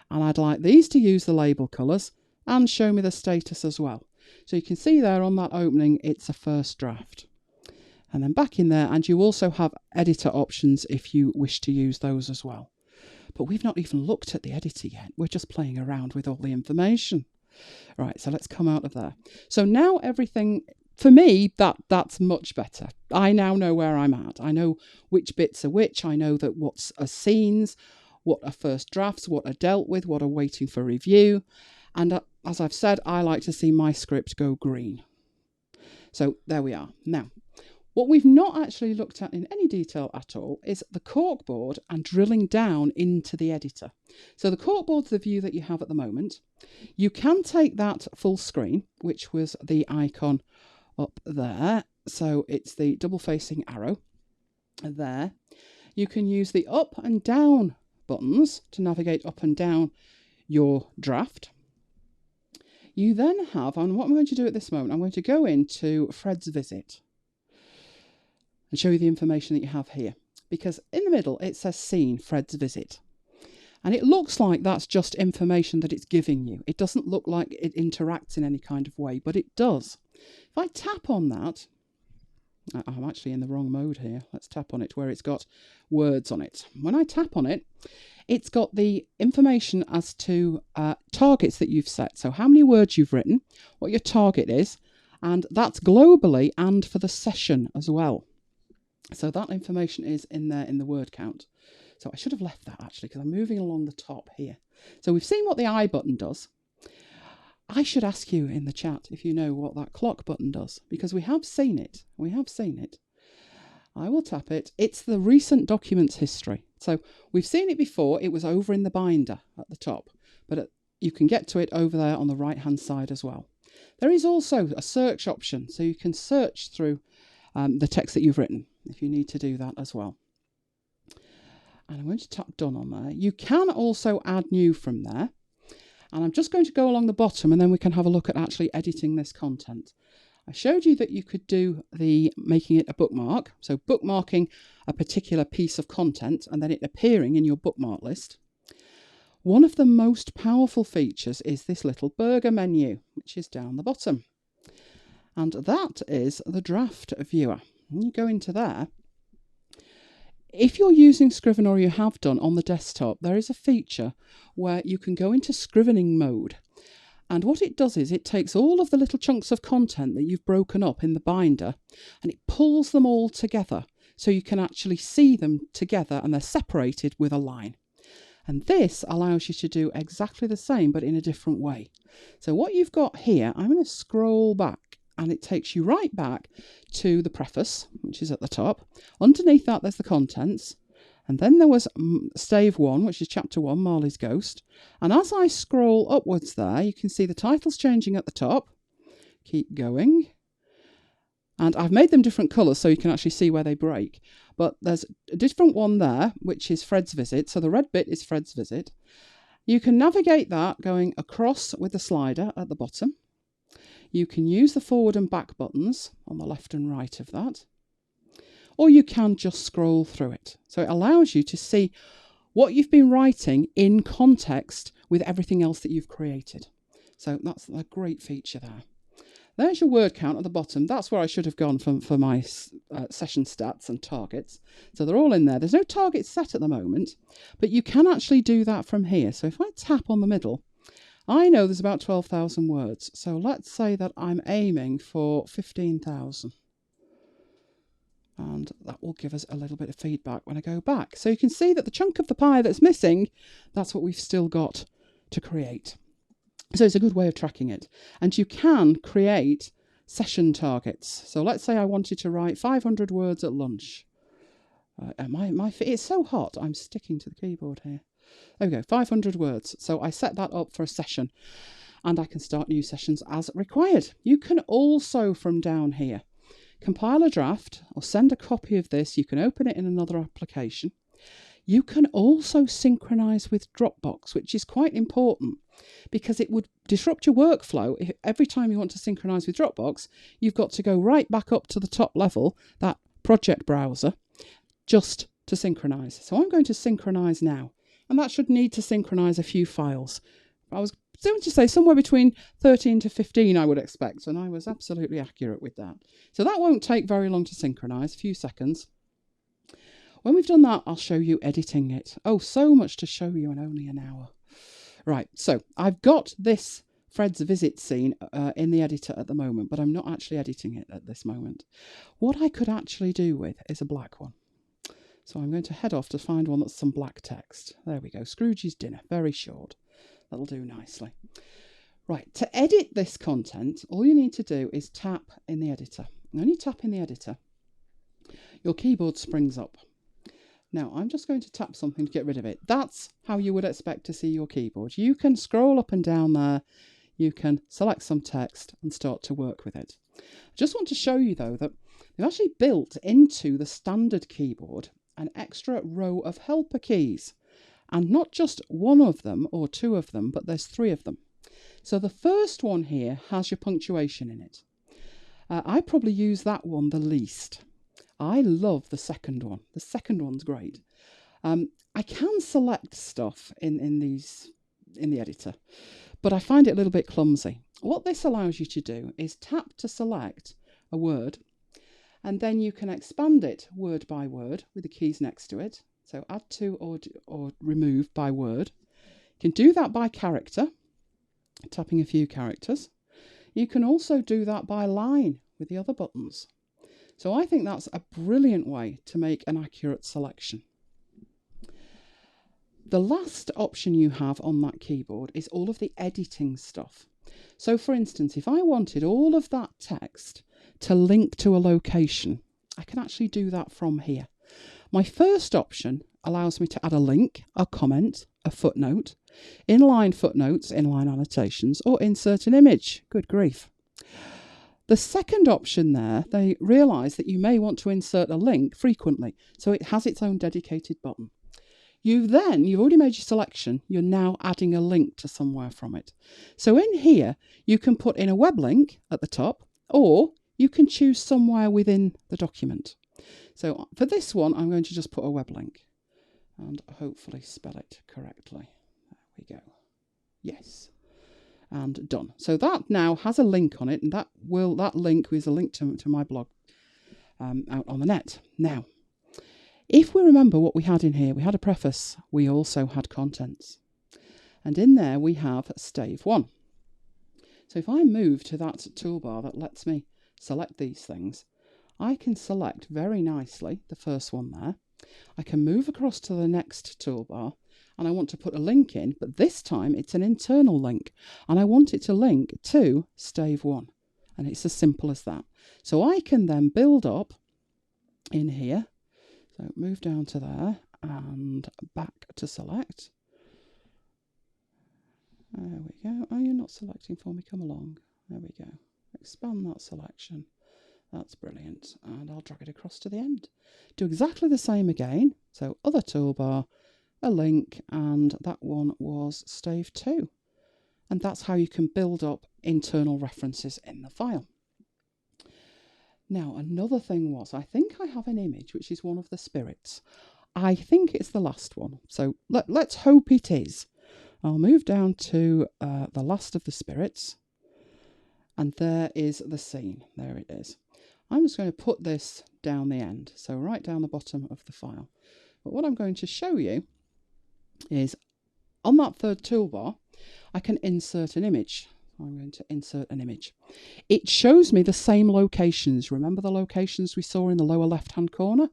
S1: and I'd like these to use the label colours and show me the status as well. So you can see there on that opening, it's a first draft. And then back in there, and you also have editor options if you wish to use those as well. But we've not even looked at the editor yet. We're just playing around with all the information. Right, so let's come out of there. So now everything, for me, that's much better. I now know where I'm at. I know which bits are which. I know that what's are scenes, what are first drafts, what are dealt with, what are waiting for review. And as I've said, I like to see my script go green. So there we are. Now, what we've not actually looked at in any detail at all is the corkboard and drilling down into the editor. So the corkboard's the view that you have at the moment. You can take that full screen, which was the icon up there. So it's the double facing arrow there. You can use the up and down buttons to navigate up and down your draft. You then have, and what I'm going to do at this moment, I'm going to go into Fred's Visit and show you the information that you have here. Because in the middle, it says Scene, Fred's Visit. And it looks like that's just information that it's giving you. It doesn't look like it interacts in any kind of way, but it does. If I tap on that, I'm actually in the wrong mode here. Let's tap on it where it's got words on it. When I tap on it, it's got the information as to targets that you've set. So how many words you've written, what your target is, and that's globally and for the session as well. So that information is in there in the word count. So I should have left that actually because I'm moving along the top here. So we've seen what the I button does. I should ask you in the chat if you know what that clock button does, because we have seen it. We have seen it. I will tap it. It's the recent documents history. So we've seen it before. It was over in the binder at the top, but you can get to it over there on the right hand side as well. There is also a search option, so you can search through the text that you've written if you need to do that as well. And I'm going to tap done on there. You can also add new from there. And I'm just going to go along the bottom and then we can have a look at actually editing this content. I showed you that you could do the making it a bookmark. So bookmarking a particular piece of content and then it appearing in your bookmark list. One of the most powerful features is this little burger menu, which is down the bottom. And that is the draft viewer. And you go into there. If you're using Scrivener or you have done on the desktop, there is a feature where you can go into scrivening mode. And what it does is it takes all of the little chunks of content that you've broken up in the binder and it pulls them all together so you can actually see them together and they're separated with a line. And this allows you to do exactly the same but in a different way. So what you've got here, I'm going to scroll back. And it takes you right back to the preface, which is at the top. Underneath that, there's the contents. And then there was stave 1, which is chapter 1, Marley's Ghost. And as I scroll upwards there, you can see the titles changing at the top. Keep going. And I've made them different colours so you can actually see where they break. But there's a different one there, which is Fred's Visit. So the red bit is Fred's Visit. You can navigate that going across with the slider at the bottom. You can use the forward and back buttons on the left and right of that, or you can just scroll through it. So it allows you to see what you've been writing in context with everything else that you've created. So that's a great feature there. There's your word count at the bottom. That's where I should have gone for my session stats and targets. So they're all in there. There's no target set at the moment, but you can actually do that from here. So if I tap on the middle, I know there's about 12,000 words. So let's say that I'm aiming for 15,000. And that will give us a little bit of feedback when I go back. So you can see that the chunk of the pie that's missing, that's what we've still got to create. So it's a good way of tracking it. And you can create session targets. So let's say I wanted to write 500 words at lunch. It's so hot, I'm sticking to the keyboard here. There we go, 500 words. So I set that up for a session and I can start new sessions as required. You can also, from down here, compile a draft or send a copy of this. You can open it in another application. You can also synchronize with Dropbox, which is quite important because it would disrupt your workflow if every time you want to synchronize with Dropbox, you've got to go right back up to the top level, that project browser, just to synchronize. So I'm going to synchronize now, and that should need to synchronize a few files. I was going to say somewhere between 13 to 15, I would expect, and I was absolutely accurate with that. So that won't take very long to synchronize, a few seconds. When we've done that, I'll show you editing it. Oh, so much to show you in only an hour. Right, so I've got this Fred's visit scene in the editor at the moment, but I'm not actually editing it at this moment. What I could actually do with is a black one. So I'm going to head off to find one that's some black text. There we go, Scrooge's dinner, very short. That'll do nicely. Right, to edit this content, all you need to do is tap in the editor. And when you tap in the editor, your keyboard springs up. Now, I'm just going to tap something to get rid of it. That's how you would expect to see your keyboard. You can scroll up and down there. You can select some text and start to work with it. I just want to show you, though, that they've actually built into the standard keyboard an extra row of helper keys. And not just one of them or two of them, but there's three of them. So the first one here has your punctuation in it. I probably use that one the least. I love the second one. The second one's great. I can select stuff in the editor, but I find it a little bit clumsy. What this allows you to do is tap to select a word, and then you can expand it word by word with the keys next to it. So add to or remove by word. You can do that by character, tapping a few characters. You can also do that by line with the other buttons. So I think that's a brilliant way to make an accurate selection. The last option you have on that keyboard is all of the editing stuff. So for instance, if I wanted all of that text to link to a location, I can actually do that from here. My first option allows me to add a link, a comment, a footnote, inline footnotes, inline annotations, or insert an image. Good grief. The second option there, they realise that you may want to insert a link frequently, so it has its own dedicated button. You've already made your selection, you're now adding a link to somewhere from it. So in here, you can put in a web link at the top, or you can choose somewhere within the document. So for this one, I'm going to just put a web link and hopefully spell it correctly. There we go. Yes. And done. So that now has a link on it, and that link is a link to my blog out on the net. Now, if we remember what we had in here, we had a preface, we also had contents. And in there we have stave 1. So if I move to that toolbar that lets me select these things, I can select very nicely the first one there. I can move across to the next toolbar, and I want to put a link in, but this time it's an internal link, and I want it to link to stave 1, and it's as simple as that. So I can then build up in here, so move down to there and back to select. There we go. Oh, you're not selecting for me, come along. There we go. Expand that selection. That's brilliant, and I'll drag it across to the end. Do exactly the same again, so other toolbar, a link, and that one was stave 2. And that's how you can build up internal references in the file. Now, another thing was, I think I have an image, which is one of the spirits. I think it's the last one, so let's hope it is. I'll move down to the last of the spirits, and there is the scene. There it is. I'm just going to put this down the end, so right down the bottom of the file. But what I'm going to show you is on that third toolbar, I can insert an image. I'm going to insert an image. It shows me the same locations. Remember the locations we saw in the lower left-hand corner?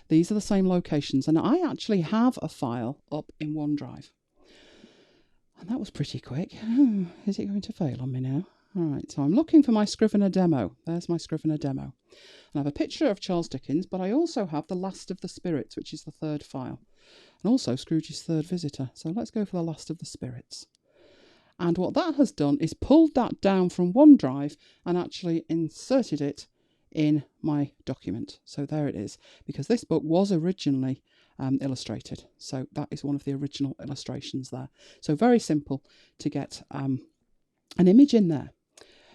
S1: These are the same locations, and I actually have a file up in OneDrive. And that was pretty quick. Is it going to fail on me now? All right, so I'm looking for my Scrivener demo. There's my Scrivener demo. And I have a picture of Charles Dickens, but I also have The Last of the Spirits, which is the third file. And also Scrooge's Third Visitor. So let's go for The Last of the Spirits. And what that has done is pulled that down from OneDrive and actually inserted it in my document. So there it is, because this book was originally illustrated. So that is one of the original illustrations there. So very simple to get an image in there.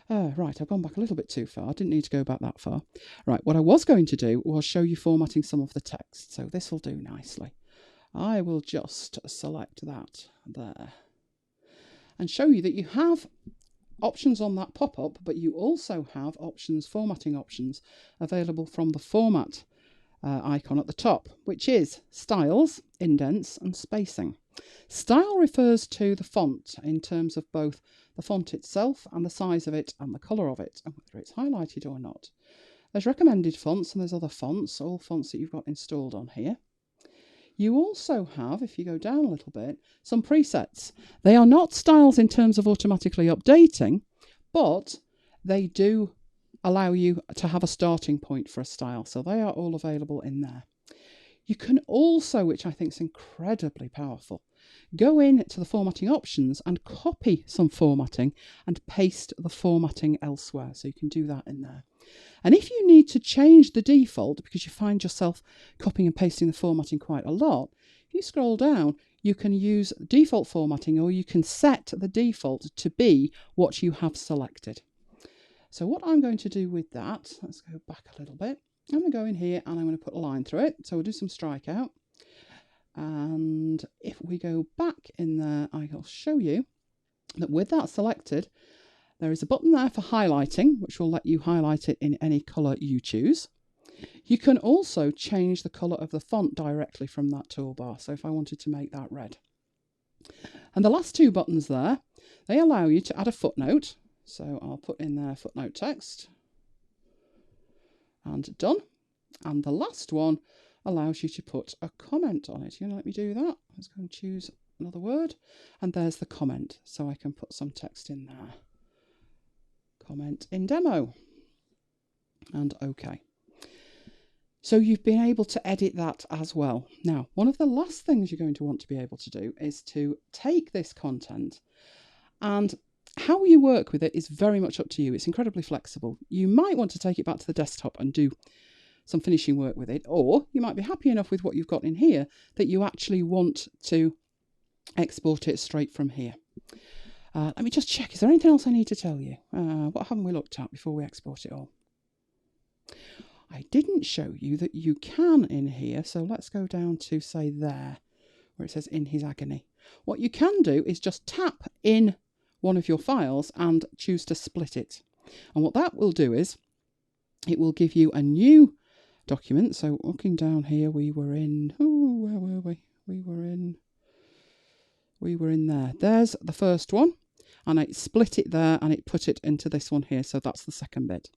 S1: Right, I've gone back a little bit too far. I didn't need to go back that far. Right, what I was going to do was show you formatting some of the text. So this will do nicely. I will just select that there and show you that you have options on that pop-up, but you also have options, formatting options, available from the format icon at the top, which is styles, indents, and spacing. Style refers to the font in terms of both the font itself and the size of it and the colour of it, and whether it's highlighted or not. There's recommended fonts and there's other fonts, all fonts that you've got installed on here. You also have, if you go down a little bit, some presets. They are not styles in terms of automatically updating, but they do allow you to have a starting point for a style. So they are all available in there. You can also, which I think is incredibly powerful, go in to the formatting options and copy some formatting and paste the formatting elsewhere. So you can do that in there. And if you need to change the default because you find yourself copying and pasting the formatting quite a lot, if you scroll down, you can use default formatting, or you can set the default to be what you have selected. So what I'm going to do with that, let's go back a little bit. I'm going to go in here and I'm going to put a line through it. So we'll do some strikeout. And if we go back in there, I'll show you that with that selected, there is a button there for highlighting, which will let you highlight it in any colour you choose. You can also change the colour of the font directly from that toolbar. So if I wanted to make that red. And the last two buttons there, they allow you to add a footnote. So I'll put in there footnote text. And done. And the last one allows you to put a comment on it. You know, let me do that. Let's go and choose another word. And there's the comment. So I can put some text in there. Comment in demo. And OK. So you've been able to edit that as well. Now, one of the last things you're going to want to be able to do is to take this content, and how you work with it is very much up to you. It's incredibly flexible. You might want to take it back to the desktop and do some finishing work with it, or you might be happy enough with what you've got in here that you actually want to export it straight from here. Let me just check. Is there anything else I need to tell you? What haven't we looked at before we export it all? I didn't show you that you can in here. So let's go down to, say, there, where it says in his agony. What you can do is just tap in one of your files and choose to split it. And what that will do is it will give you a new document. So looking down here, we were in, where were we? We were in there. There's the first one. And I split it there and it put it into this one here. So that's the second bit.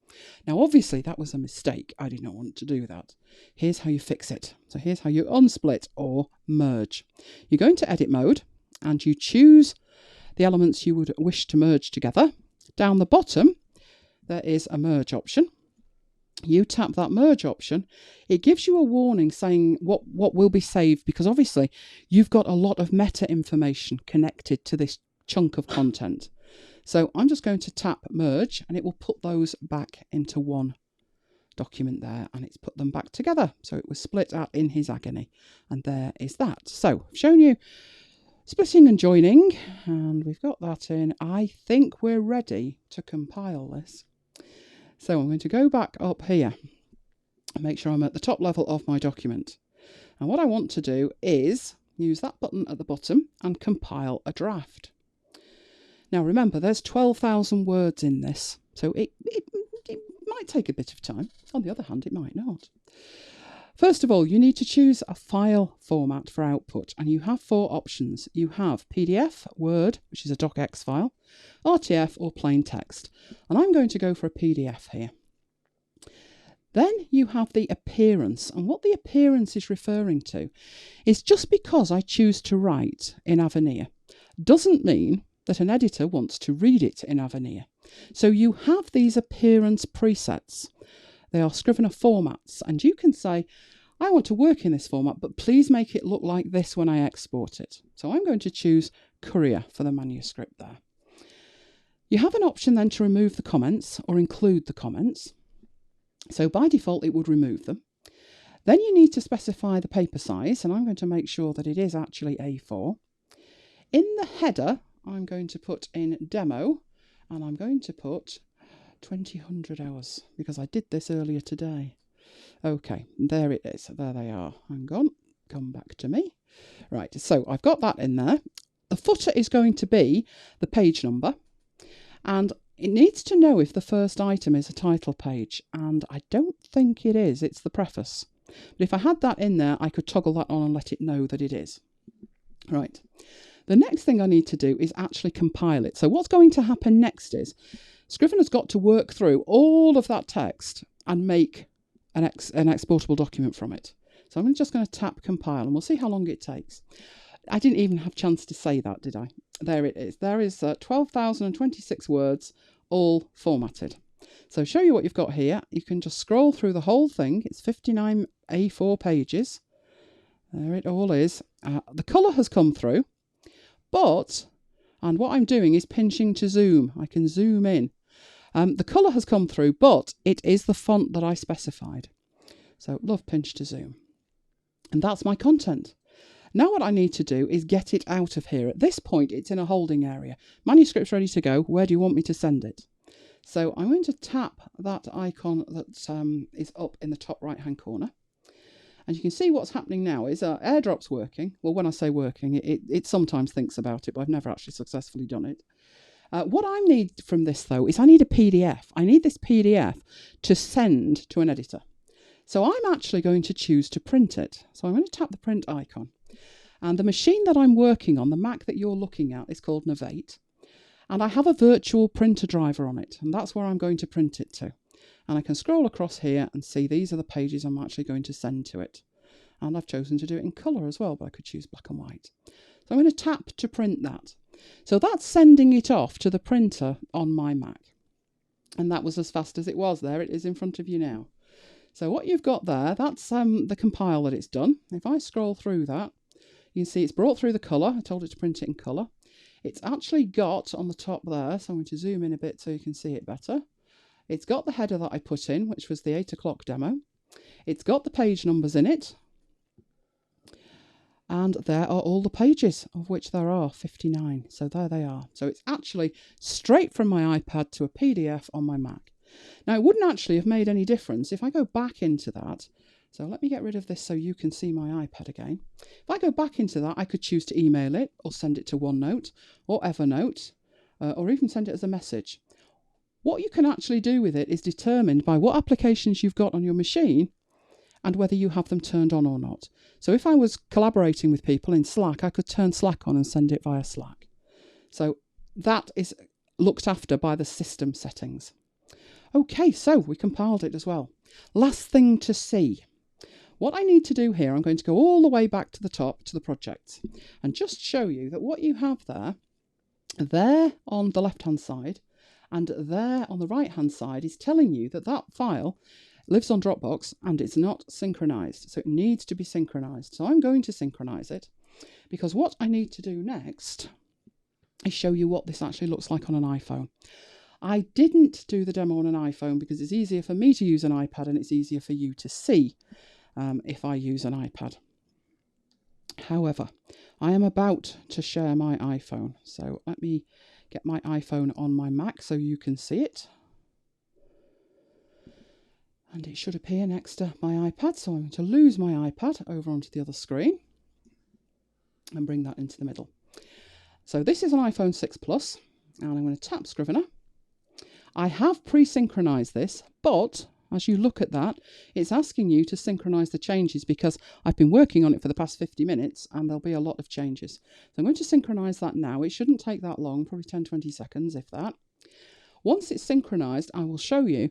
S1: Now, obviously, that was a mistake. I did not want to do that. Here's how you fix it. So here's how you unsplit or merge. You go into edit mode and you choose the elements you would wish to merge together. Down the bottom, there is a merge option. You tap that merge option. It gives you a warning saying what will be saved, because obviously you've got a lot of meta information connected to this chunk of content. So I'm just going to tap merge and it will put those back into one document there, and it's put them back together. So it was split out in his agony, and there is that. So I've shown you splitting and joining, and we've got that in. I think we're ready to compile this. So I'm going to go back up here and make sure I'm at the top level of my document. And what I want to do is, use that button at the bottom and compile a draft. Now remember, there's 12,000 words in this, so it might take a bit of time. On the other hand, it might not. First of all, you need to choose a file format for output, and you have 4 options. You have PDF, Word, which is a docx file, RTF or plain text, and I'm going to go for a PDF here. Then you have the appearance, and what the appearance is referring to is just because I choose to write in Avenir doesn't mean that an editor wants to read it in Avenir. So you have these appearance presets. They are Scrivener formats, and you can say, I want to work in this format, but please make it look like this when I export it. So I'm going to choose Courier for the manuscript there. You have an option then to remove the comments or include the comments. So by default, it would remove them. Then you need to specify the paper size, and I'm going to make sure that it is actually A4. In the header, I'm going to put in demo, and I'm going to put 2000 hours because I did this earlier today. Okay, there it is. There they are. Hang on, come back to me. Right, so I've got that in there. The footer is going to be the page number, and it needs to know if the first item is a title page, and I don't think it is. It's the preface. But if I had that in there, I could toggle that on and let it know that it is. Right. The next thing I need to do is actually compile it. So what's going to happen next is Scrivener's got to work through all of that text and make an exportable document from it. So I'm just going to tap compile and we'll see how long it takes. I didn't even have a chance to say that, did I? There it is. There is 12,026 words, all formatted. So show you what you've got here. You can just scroll through the whole thing. It's 59 A4 pages. There it all is. The colour has come through. And what I'm doing is pinching to zoom. I can zoom in. The colour has come through, but it is the font that I specified. So love pinch to zoom. And that's my content. Now what I need to do is get it out of here. At this point, it's in a holding area. Manuscript's ready to go. Where do you want me to send it? So I'm going to tap that icon that is up in the top right-hand corner. And you can see what's happening now is AirDrop's working. Well, when I say working, it sometimes thinks about it, but I've never actually successfully done it. What I need from this, though, is I need a PDF. I need this PDF to send to an editor. So I'm actually going to choose to print it. So I'm going to tap the print icon. And the machine that I'm working on, the Mac that you're looking at, is called Novate. And I have a virtual printer driver on it. And that's where I'm going to print it to. And I can scroll across here and see these are the pages I'm actually going to send to it. And I've chosen to do it in colour as well, but I could choose black and white. So I'm going to tap to print that. So that's sending it off to the printer on my Mac. And that was as fast as it was. There it is in front of you now. So what you've got there, that's the compile that it's done. If I scroll through that, you can see it's brought through the colour. I told it to print it in colour. It's actually got on the top there, so I'm going to zoom in a bit so you can see it better. It's got the header that I put in, which was the 8 o'clock demo. It's got the page numbers in it. And there are all the pages, of which there are 59. So there they are. So it's actually straight from my iPad to a PDF on my Mac. Now, it wouldn't actually have made any difference if I go back into that. So let me get rid of this so you can see my iPad again. If I go back into that, I could choose to email it or send it to OneNote or Evernote or even send it as a message. What you can actually do with it is determined by what applications you've got on your machine and whether you have them turned on or not. So if I was collaborating with people in Slack, I could turn Slack on and send it via Slack. So that is looked after by the system settings. Okay, so we compiled it as well. Last thing to see. What I need to do here, I'm going to go all the way back to the top to the project and just show you that what you have there on the left-hand side and there on the right-hand side is telling you that that file lives on Dropbox and it's not synchronized. So it needs to be synchronized. So I'm going to synchronize it because what I need to do next is show you what this actually looks like on an iPhone. I didn't do the demo on an iPhone because it's easier for me to use an iPad and it's easier for you to see if I use an iPad. However, I am about to share my iPhone. So let me get my iPhone on my Mac so you can see it. And it should appear next to my iPad. So I'm going to lose my iPad over onto the other screen. and bring that into the middle. So this is an iPhone 6 Plus, and I'm going to tap Scrivener. I have pre-synchronized this, but as you look at that, it's asking you to synchronize the changes because I've been working on it for the past 50 minutes and there'll be a lot of changes. So I'm going to synchronize that now. It shouldn't take that long, probably 10-20 seconds, if that. Once it's synchronized, I will show you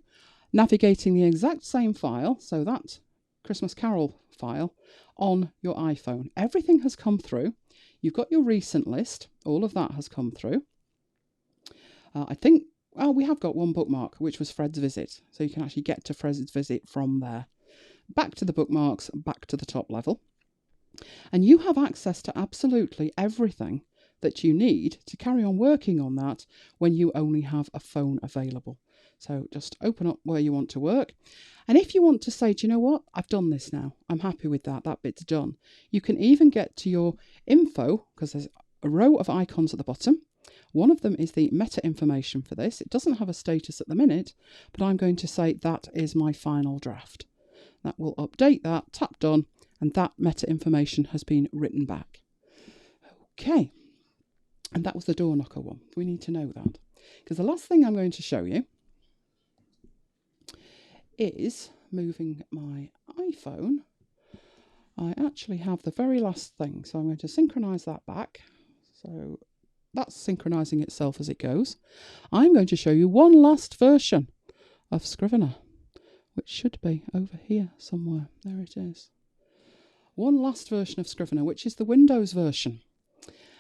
S1: navigating the exact same file, so that Christmas Carol file, on your iPhone. Everything has come through. You've got your recent list. All of that has come through. I think, well, we have got one bookmark, which was Fred's visit. So you can actually get to Fred's visit from there. Back to the bookmarks, back to the top level. And you have access to absolutely everything that you need to carry on working on that when you only have a phone available. So just open up where you want to work. And if you want to say, do you know what? I've done this now. I'm happy with that. That bit's done. You can even get to your info, because there's a row of icons at the bottom. One of them is the meta information for this. It doesn't have a status at the minute, but I'm going to say that is my final draft. That will update that, tap done, and that meta information has been written back. Okay. And that was the door knocker one. We need to know that. Because the last thing I'm going to show you is moving my iPhone. I actually have the very last thing. So I'm going to synchronize that back. So that's synchronizing itself as it goes. I'm going to show you one last version of Scrivener, which should be over here somewhere. There it is. One last version of Scrivener, which is the Windows version.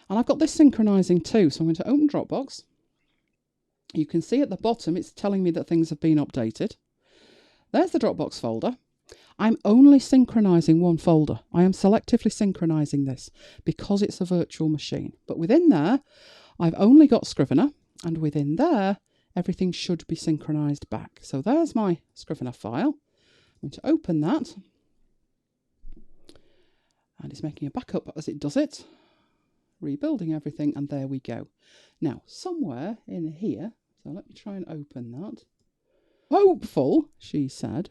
S1: And I've got this synchronizing too. So I'm going to open Dropbox. You can see at the bottom, it's telling me that things have been updated. There's the Dropbox folder. I'm only synchronizing one folder. I am selectively synchronizing this because it's a virtual machine. But within there, I've only got Scrivener. And within there, everything should be synchronized back. So there's my Scrivener file. I'm going to open that. And it's making a backup as it does it. Rebuilding everything, and there we go. Now, somewhere in here, so let me try and open that. Hopeful, she said,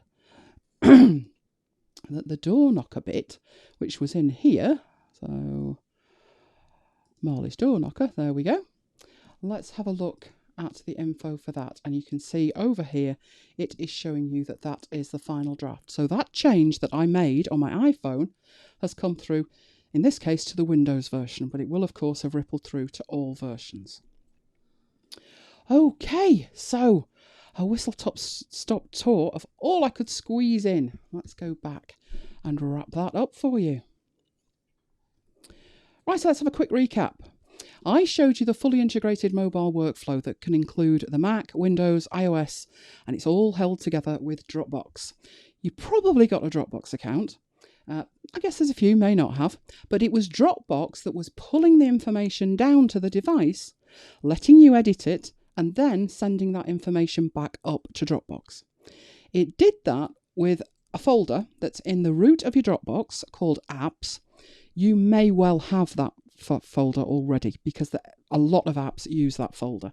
S1: that the door knocker bit, which was in here, so Marley's door knocker, there we go. Let's have a look at the info for that, and you can see over here, it is showing you that that is the final draft. So that change that I made on my iPhone has come through, in this case, to the Windows version, but it will, of course, have rippled through to all versions. Okay, so a whistle-stop tour of all I could squeeze in. Let's go back and wrap that up for you. Right, so let's have a quick recap. I showed you the fully integrated mobile workflow that can include the Mac, Windows, iOS, and it's all held together with Dropbox. You probably got a Dropbox account. I guess there's a few, may not have, but it was Dropbox that was pulling the information down to the device, letting you edit it, and then sending that information back up to Dropbox. It did that with a folder that's in the root of your Dropbox called Apps. You may well have that folder already because a lot of apps use that folder.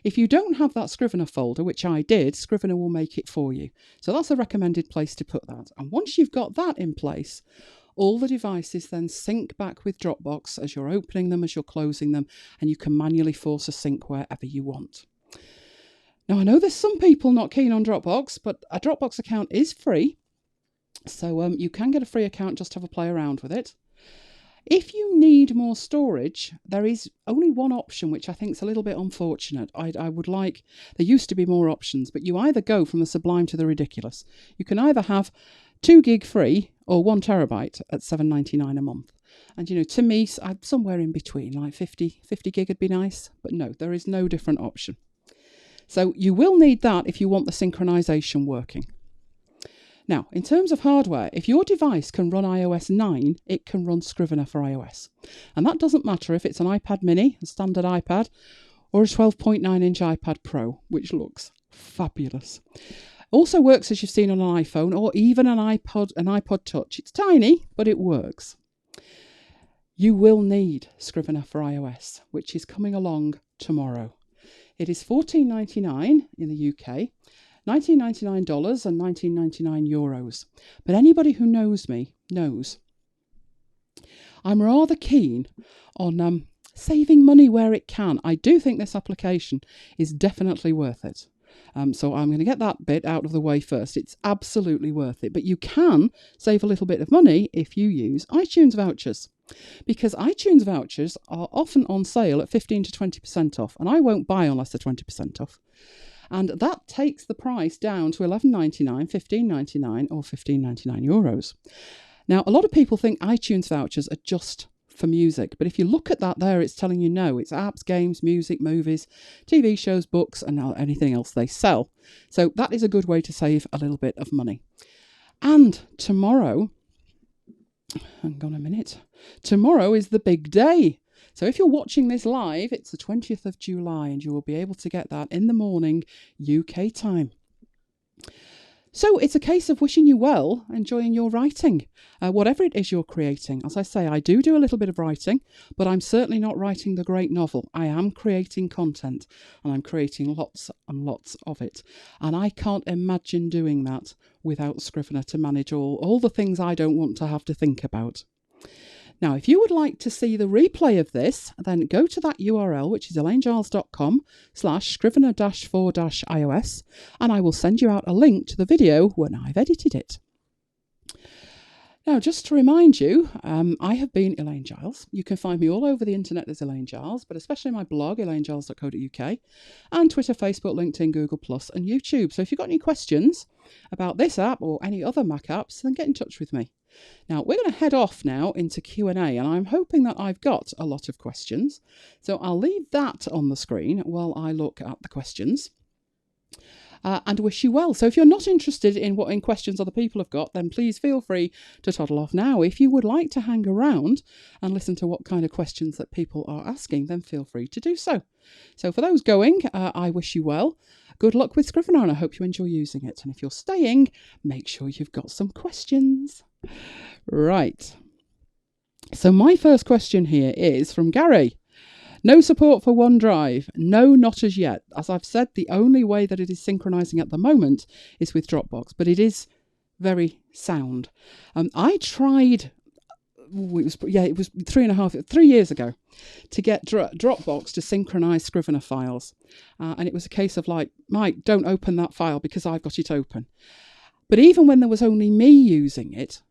S1: If you don't have that Scrivener folder, which I did, Scrivener will make it for you. So that's a recommended place to put that. And once you've got that in place, all the devices then sync back with Dropbox as you're opening them, as you're closing them, and you can manually force a sync wherever you want. Now, I know there's some people not keen on Dropbox, but a Dropbox account is free. So you can get a free account, just have a play around with it. If you need more storage, there is only one option, which I think is a little bit unfortunate. I would like, there used to be more options, but you either go from the sublime to the ridiculous. You can either have 2 gig free or 1 terabyte at $7.99 a month. And, you know, to me, I'm somewhere in between, like 50 gig would be nice. But no, there is no different option. So you will need that if you want the synchronization working. Now, in terms of hardware, if your device can run iOS 9, it can run Scrivener for iOS. And that doesn't matter if it's an iPad mini, a standard iPad, or a 12.9-inch iPad Pro, which looks fabulous. Also works, as you've seen, on an iPhone or even an iPod Touch. It's tiny, but it works. You will need Scrivener for iOS, which is coming along tomorrow. It is $14.99 in the UK. $19.99 and €19.99. But anybody who knows me knows I'm rather keen on saving money where it can. I do think this application is definitely worth it. So I'm going to get that bit out of the way first. It's absolutely worth it. But you can save a little bit of money if you use iTunes vouchers, because iTunes vouchers are often on sale at 15 to 20% off, and I won't buy unless they're 20% off. And that takes the price down to $11.99, $15.99 or €15.99. Now, a lot of people think iTunes vouchers are just for music, but if you look at that there, it's telling you no, it's apps, games, music, movies, TV shows, books, and anything else they sell. So that is a good way to save a little bit of money. And tomorrow, hang on a minute, tomorrow is the big day. So if you're watching this live, it's the 20th of July, and you will be able to get that in the morning UK time. So it's a case of wishing you well, enjoying your writing, whatever it is you're creating. As I say, I do a little bit of writing, but I'm certainly not writing the great novel. I am creating content, and I'm creating lots and lots of it. And I can't imagine doing that without Scrivener to manage all the things I don't want to have to think about. Now, if you would like to see the replay of this, then go to that URL, which is elainegiles.com/scrivener-4-iOS, and I will send you out a link to the video when I've edited it. Now, just to remind you, I have been Elaine Giles. You can find me all over the internet as Elaine Giles, but especially my blog, elainegiles.co.uk, and Twitter, Facebook, LinkedIn, Google+, and YouTube. So if you've got any questions about this app or any other Mac apps, then get in touch with me. Now, we're going to head off now into Q&A, and I'm hoping that I've got a lot of questions. So I'll leave that on the screen while I look at the questions. And wish you well. So if you're not interested in what questions other people have got, then please feel free to toddle off now. If you would like to hang around and listen to what kind of questions that people are asking, then feel free to do so. So for those going, I wish you well. Good luck with Scrivener, and I hope you enjoy using it. And if you're staying, make sure you've got some questions. Right. So my first question here is from Gary. No support for OneDrive. No, not as yet. As I've said, the only way that it is synchronizing at the moment is with Dropbox, but it is very sound. I tried, it was 3 years ago, to get Dropbox to synchronize Scrivener files. And it was a case of like, Mike, don't open that file because I've got it open. But even when there was only me using it,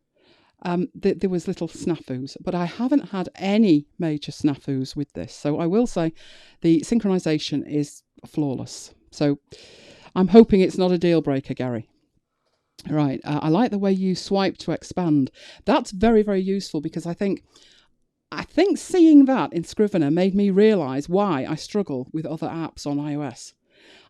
S1: there was little snafus, but I haven't had any major snafus with this. So I will say the synchronization is flawless. So I'm hoping it's not a deal breaker, Gary. Right. I like the way you swipe to expand. That's very, very useful, because I think seeing that in Scrivener made me realise why I struggle with other apps on iOS.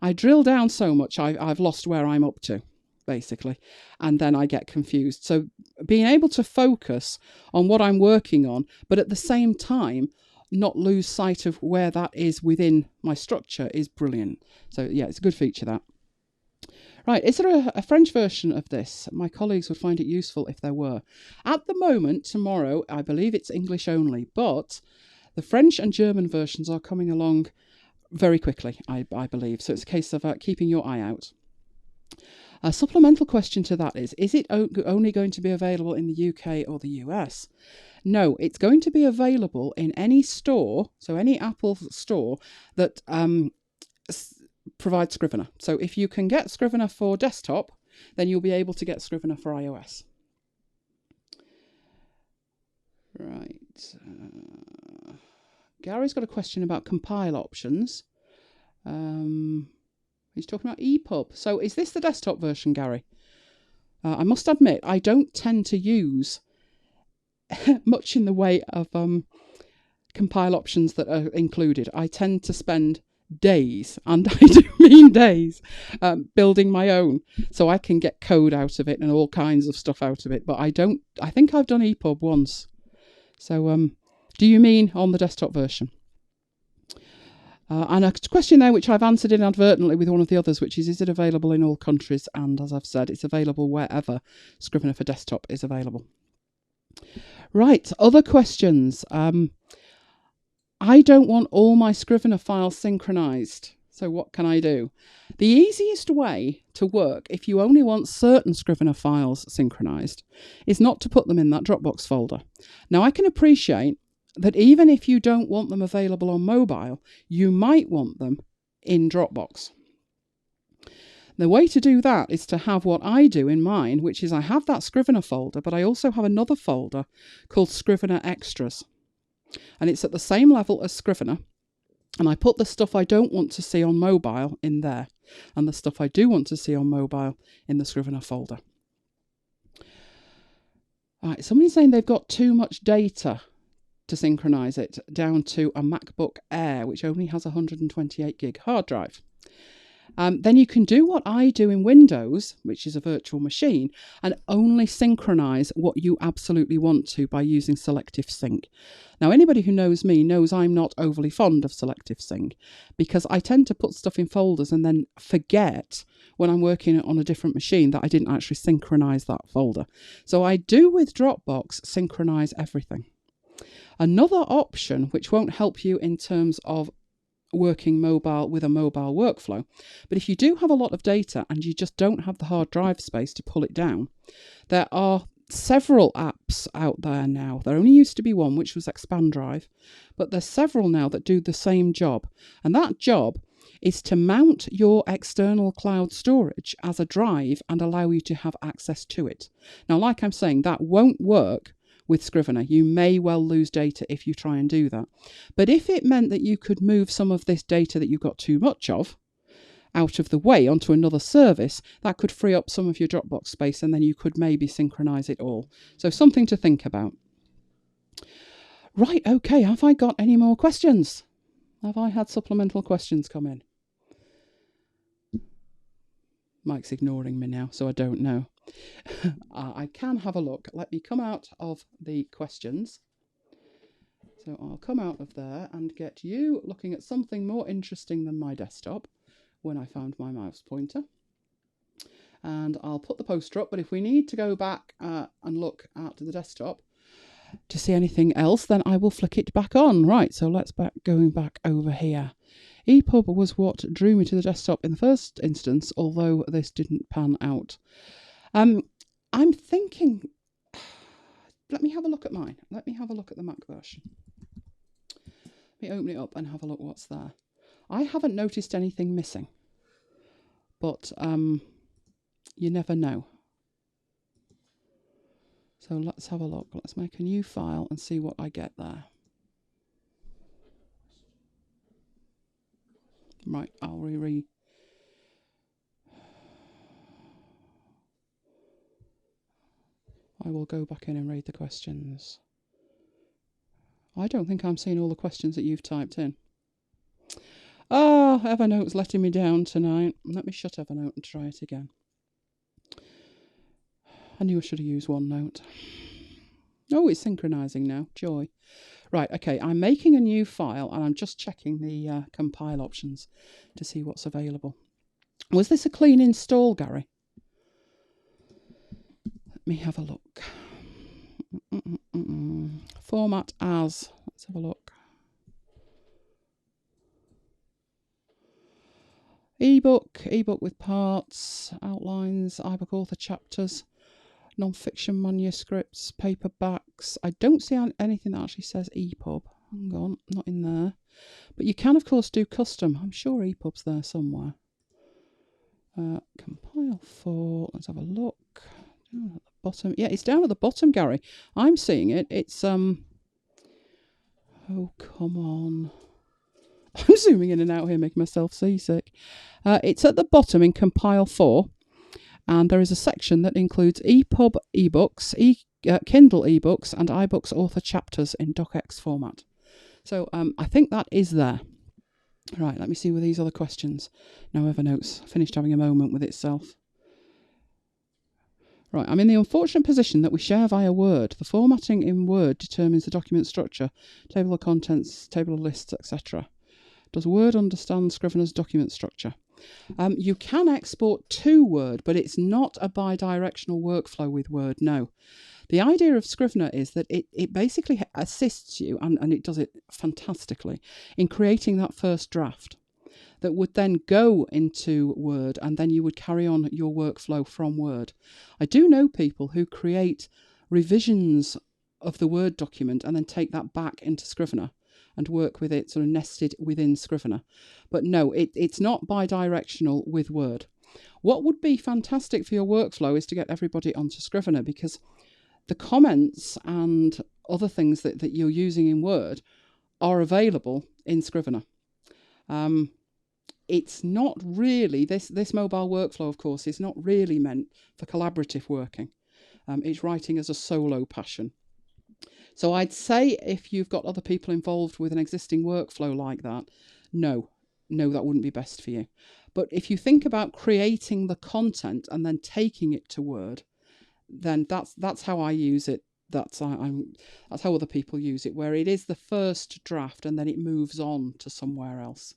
S1: I drill down so much, I've lost where I'm up to, basically, and then I get confused. So being able to focus on what I'm working on, but at the same time not lose sight of where that is within my structure, is brilliant. So yeah, it's a good feature, that. Right, is there a French version of this? My colleagues would find it useful if there were. At the moment, tomorrow, I believe it's English only, but the French and German versions are coming along very quickly, I believe. So it's a case of keeping your eye out. A supplemental question to that is it only going to be available in the UK or the US? No, it's going to be available in any store, so any Apple store that provides Scrivener. So if you can get Scrivener for desktop, then you'll be able to get Scrivener for iOS. Right. Gary's got a question about compile options. He's talking about EPUB. So is this the desktop version, Gary? I must admit, I don't tend to use much in the way of compile options that are included. I tend to spend days, and I do mean days, building my own, so I can get code out of it and all kinds of stuff out of it. But I think I've done EPUB once. So do you mean on the desktop version? And a question there which I've answered inadvertently with one of the others, which is it available in all countries? And as I've said, it's available wherever Scrivener for desktop is available. Right, other questions. I don't want all my Scrivener files synchronized. So what can I do? The easiest way to work, if you only want certain Scrivener files synchronized, is not to put them in that Dropbox folder. Now, I can appreciate that even if you don't want them available on mobile, you might want them in Dropbox. The way to do that is to have what I do in mine, which is I have that Scrivener folder, but I also have another folder called Scrivener Extras. And it's at the same level as Scrivener. And I put the stuff I don't want to see on mobile in there, and the stuff I do want to see on mobile in the Scrivener folder. All right, somebody's saying they've got too much data to synchronize it down to a MacBook Air, which only has a 128 gig hard drive. Then you can do what I do in Windows, which is a virtual machine, and only synchronize what you absolutely want to by using selective sync. Now, anybody who knows me knows I'm not overly fond of selective sync because I tend to put stuff in folders and then forget when I'm working on a different machine that I didn't actually synchronize that folder. So I do with Dropbox synchronize everything. Another option, which won't help you in terms of working mobile with a mobile workflow, but if you do have a lot of data and you just don't have the hard drive space to pull it down, there are several apps out there now. There only used to be one, which was Expand Drive, but there's several now that do the same job, and that job is to mount your external cloud storage as a drive and allow you to have access to it. Now, like I'm saying, that won't work with Scrivener. You may well lose data if you try and do that. But if it meant that you could move some of this data that you've got too much of out of the way onto another service, that could free up some of your Dropbox space, and then you could maybe synchronize it all. So something to think about. Right, okay, have I got any more questions? Have I had supplemental questions come in? Mike's ignoring me now, so I don't know. I can have a look. Let me come out of the questions. So I'll come out of there and get you looking at something more interesting than my desktop when I found my mouse pointer. And I'll put the poster up, but if we need to go back and look at the desktop to see anything else, then I will flick it back on. Right, so let's going back over here. EPUB was what drew me to the desktop in the first instance, although this didn't pan out. I'm thinking, let me have a look at mine. Let me have a look at the Mac version. Let me open it up and have a look what's there. I haven't noticed anything missing, but you never know. So let's have a look. Let's make a new file and see what I get there. Right, I'll I will go back in and read the questions. I don't think I'm seeing all the questions that you've typed in. Ah, Evernote's letting me down tonight. Let me shut Evernote and try it again. I knew I should have used OneNote. Oh, it's synchronizing now. Joy. Right, okay, I'm making a new file and I'm just checking the compile options to see what's available. Was this a clean install, Gary? Let me have a look. Format as. Let's have a look. Ebook with parts, outlines, iBook author chapters, non-fiction manuscripts, paperbacks. I don't see anything that actually says EPUB. Hang on, not in there. But you can, of course, do custom. I'm sure EPUB's there somewhere. Compile for. Let's have a look. Down at the bottom. Yeah, it's down at the bottom, Gary. I'm seeing it. It's oh, come on. I'm zooming in and out here, making myself seasick. It's at the bottom in Compile 4, and there is a section that includes EPUB ebooks, Kindle ebooks, and iBooks author chapters in docx format. So I think that is there. Right, let me see with these other questions. Now Evernote's finished having a moment with itself. Right, I'm in the unfortunate position that we share via Word. The formatting in Word determines the document structure, table of contents, table of lists, etc. Does Word understand Scrivener's document structure? You can export to Word, but it's not a bi-directional workflow with Word, no. The idea of Scrivener is that it basically assists you, and it does it fantastically, in creating that first draft. that would then go into Word, and then you would carry on your workflow from Word. I do know people who create revisions of the Word document and then take that back into Scrivener and work with it sort of nested within Scrivener. But no, it's not bi-directional with Word. What would be fantastic for your workflow is to get everybody onto Scrivener, because the comments and other things that you're using in Word are available in Scrivener. It's not really, this mobile workflow, of course, is not really meant for collaborative working. It's writing as a solo passion. So I'd say if you've got other people involved with an existing workflow like that, no, that wouldn't be best for you. But if you think about creating the content and then taking it to Word, then that's how I use it. That's how other people use it, where it is the first draft and then it moves on to somewhere else.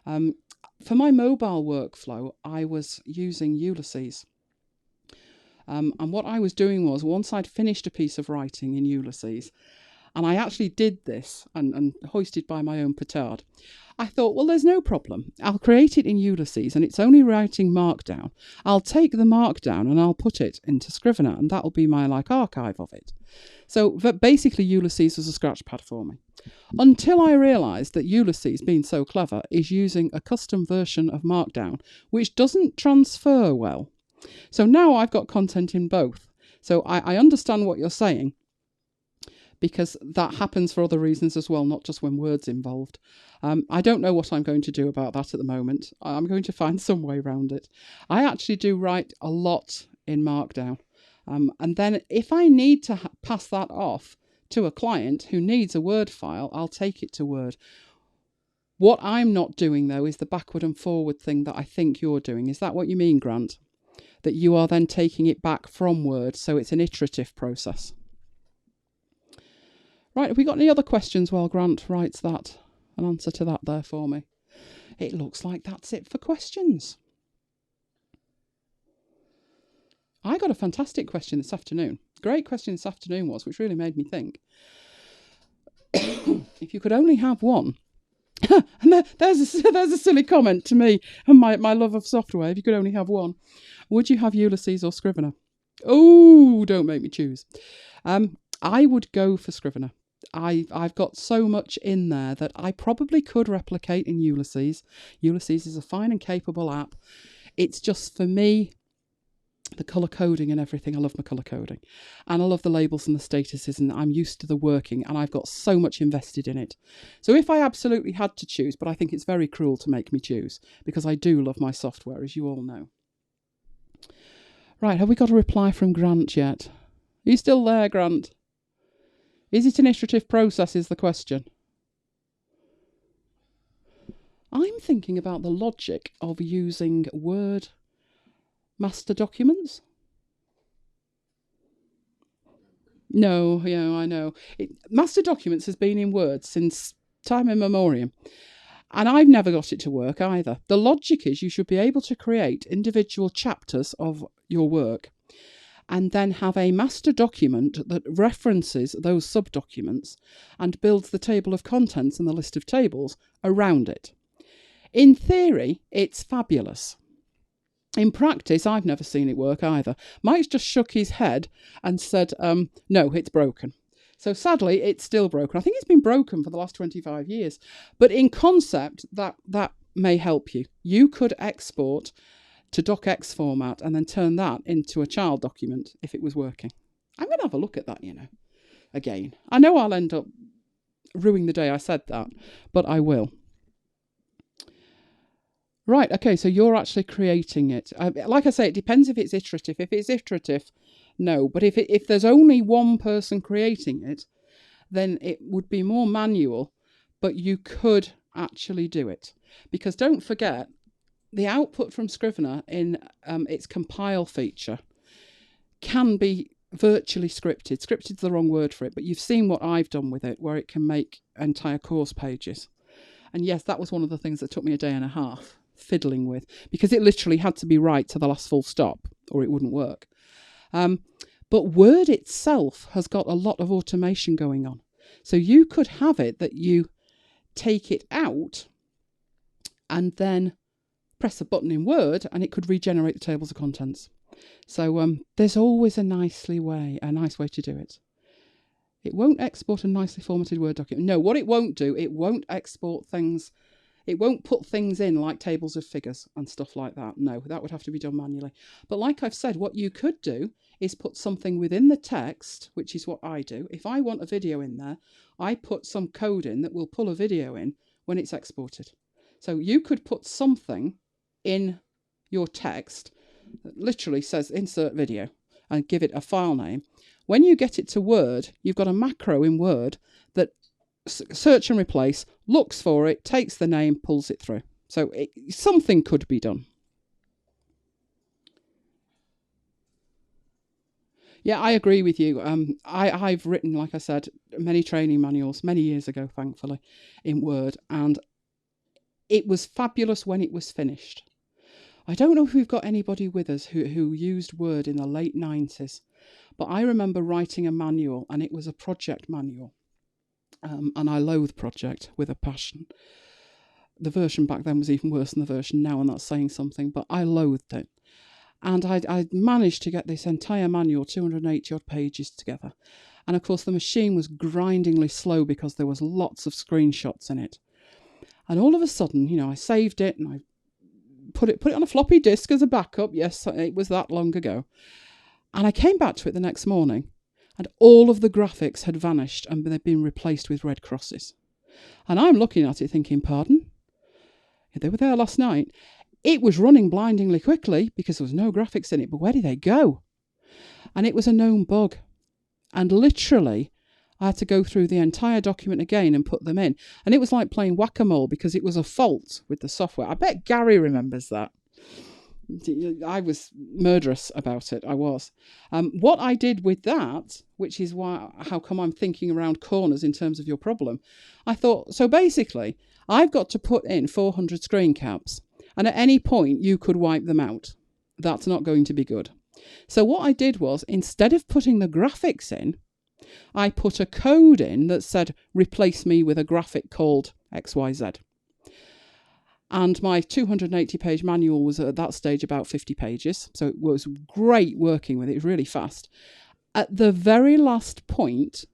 S1: For my mobile workflow, I was using Ulysses. And what I was doing was, once I'd finished a piece of writing in Ulysses, and I actually did this and hoisted by my own petard, I thought, well, there's no problem. I'll create it in Ulysses and it's only writing Markdown. I'll take the Markdown and I'll put it into Scrivener, and that'll be my archive of it. So basically Ulysses was a scratch pad for me. Until I realised that Ulysses, being so clever, is using a custom version of Markdown, which doesn't transfer well. So now I've got content in both. So I understand what you're saying, because that happens for other reasons as well, not just when Word's involved. I don't know what I'm going to do about that at the moment. I'm going to find some way around it. I actually do write a lot in Markdown. And then if I need to pass that off to a client who needs a Word file, I'll take it to Word. What I'm not doing, though, is the backward and forward thing that I think you're doing. Is that what you mean, Grant? That you are then taking it back from Word, so it's an iterative process. Right, have we got any other questions while Grant writes that, an answer to that there for me? It looks like that's it for questions. I got a fantastic question this afternoon. Great question this afternoon was, which really made me think. If you could only have one. And there's a silly comment to me and my love of software. If you could only have one, would you have Ulysses or Scrivener? Oh, don't make me choose. I would go for Scrivener. I've got so much in there that I probably could replicate in Ulysses. Ulysses is a fine and capable app. It's just, for me, the colour coding and everything. I love my colour coding. And I love the labels and the statuses, and I'm used to the working, and I've got so much invested in it. So if I absolutely had to choose, but I think it's very cruel to make me choose, because I do love my software, as you all know. Right, have we got a reply from Grant yet? Are you still there, Grant? Is it an iterative process is the question. I'm thinking about the logic of using Word master documents. No, yeah, I know. Master documents has been in Word since time immemorial. And I've never got it to work either. The logic is you should be able to create individual chapters of your work and then have a master document that references those sub-documents and builds the table of contents and the list of tables around it. In theory, it's fabulous. In practice, I've never seen it work either. Mike's just shook his head and said, no, it's broken. So sadly, it's still broken. I think it's been broken for the last 25 years. But in concept, that may help you. You could export to docx format and then turn that into a child document if it was working. I'm going to have a look at that, again. I know I'll end up ruining the day I said that, but I will. Right, okay, so you're actually creating it. Like I say, it depends if it's iterative. If it's iterative, no. But if there's only one person creating it, then it would be more manual, but you could actually do it. Because don't forget, the output from Scrivener in its compile feature can be virtually scripted. Scripted's the wrong word for it, but you've seen what I've done with it, where it can make entire course pages. And yes, that was one of the things that took me a day and a half fiddling with, because it literally had to be right to the last full stop or it wouldn't work. But Word itself has got a lot of automation going on. So you could have it that you take it out and then press a button in Word and it could regenerate the tables of contents. So there's always a nice way to do it. It won't export a nicely formatted Word document. No, what it won't do, it won't export things. It won't put things in like tables of figures and stuff like that. No, that would have to be done manually. But like I've said, what you could do is put something within the text, which is what I do. If I want a video in there, I put some code in that will pull a video in when it's exported. So you could put something in your text that literally says insert video and give it a file name. When you get it to Word, you've got a macro in Word that search and replace, looks for it, takes the name, pulls it through. So something could be done. Yeah, I agree with you. I've written, like I said, many training manuals many years ago, thankfully, in Word, and it was fabulous when it was finished. I don't know if we've got anybody with us who used Word in the late 90s, but I remember writing a manual, and it was a project manual. And I loathe project with a passion. The version back then was even worse than the version now, and that's saying something, but I loathed it. And I managed to get this entire manual, 280 odd pages together. And of course the machine was grindingly slow because there was lots of screenshots in it. And all of a sudden, I saved it and I put it on a floppy disk as a backup. Yes, it was that long ago. And I came back to it the next morning, and all of the graphics had vanished and they'd been replaced with red crosses. And I'm looking at it thinking, pardon? They were there last night. It was running blindingly quickly because there was no graphics in it, but where did they go? And it was a known bug. And literally, I had to go through the entire document again and put them in. And it was like playing whack-a-mole because it was a fault with the software. I bet Gary remembers that. I was murderous about it. I was. What I did with that, which is how come I'm thinking around corners in terms of your problem, I thought, so basically, I've got to put in 400 screen caps, and at any point you could wipe them out. That's not going to be good. So what I did was, instead of putting the graphics in, I put a code in that said, replace me with a graphic called XYZ. And my 280-page manual was at that stage about 50 pages. So it was great working with it. It was really fast. At the very last point,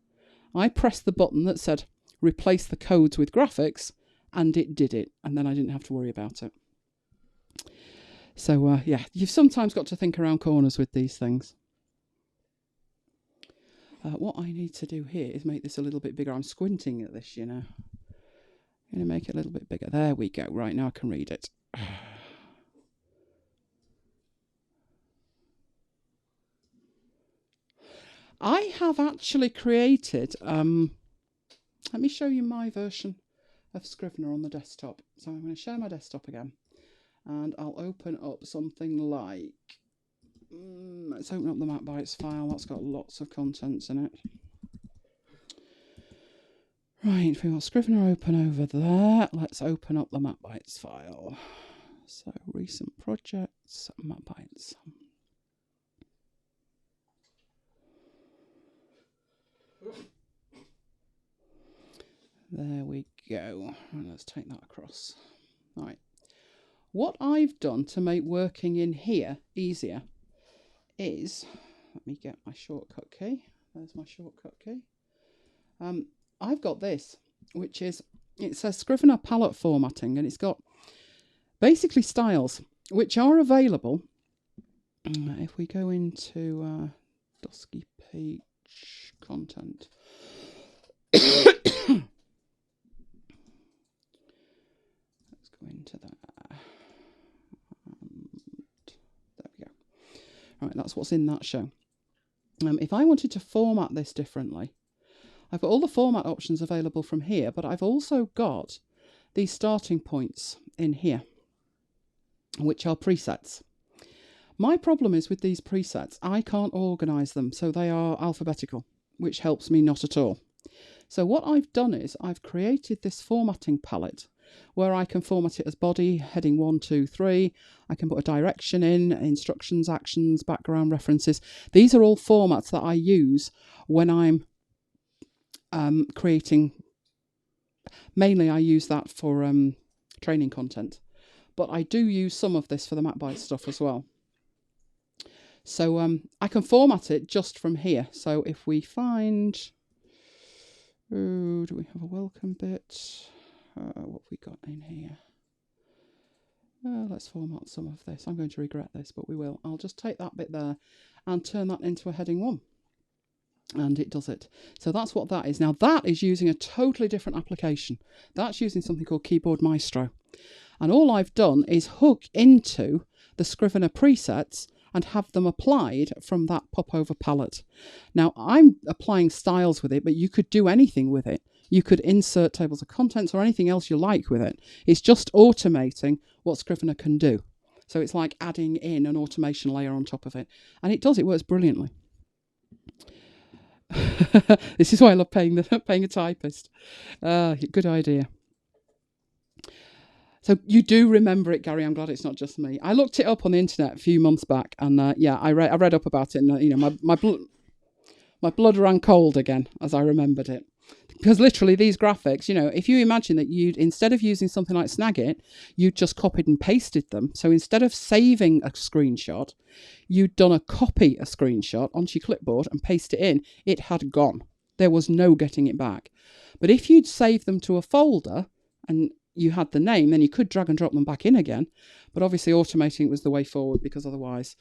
S1: I pressed the button that said, replace the codes with graphics, and it did it. And then I didn't have to worry about it. So, yeah, you've sometimes got to think around corners with these things. What I need to do here is make this a little bit bigger. I'm squinting at this, I'm going to make it a little bit bigger. There we go. Right, now I can read it. I have actually created, let me show you my version of Scrivener on the desktop. So I'm going to share my desktop again. And I'll open up something like, let's open up the Map Bytes file. That's got lots of contents in it. Right, we've got Scrivener open over there. Let's open up the Map Bytes file. So, recent projects, Map Bytes. There we go. And let's take that across. Right. What I've done to make working in here easier is, let me get my shortcut key. There's my shortcut key. I've got this, which is, it says Scrivener palette formatting, and it's got basically styles, which are available. If we go into Dusky page content. Let's go into that. There we go. Right, that's what's in that show. If I wanted to format this differently, I've got all the format options available from here, but I've also got these starting points in here, which are presets. My problem is with these presets, I can't organise them, so they are alphabetical, which helps me not at all. So what I've done is I've created this formatting palette where I can format it as body, heading 1, 2, 3. I can put a direction in, instructions, actions, background, references. These are all formats that I use when I'm creating. Mainly I use that for training content. but I do use some of this for the MacBite stuff as well. So I can format it just from here. So if we find, do we have a welcome bit? What have we got in here? Let's format some of this. I'm going to regret this, but we will. I'll just take that bit there and turn that into a heading 1. And it does it. So that's what that is. Now that is using a totally different application. That's using something called Keyboard Maestro. And all I've done is hook into the Scrivener presets and have them applied from that popover palette. Now I'm applying styles with it, but you could do anything with it. You could insert tables of contents or anything else you like with it. It's just automating what Scrivener can do. So it's like adding in an automation layer on top of it. And it does, it works brilliantly. This is why I love paying a typist. Good idea. So you do remember it, Gary. I'm glad it's not just me. I looked it up on the internet a few months back, and I read up about it, and my blood ran cold again as I remembered it. Because literally these graphics, if you imagine that instead of using something like Snagit, you'd just copied and pasted them. So instead of saving a screenshot, you'd done a screenshot onto your clipboard and paste it in. It had gone. There was no getting it back. But if you'd saved them to a folder and you had the name, then you could drag and drop them back in again. But obviously automating was the way forward, because otherwise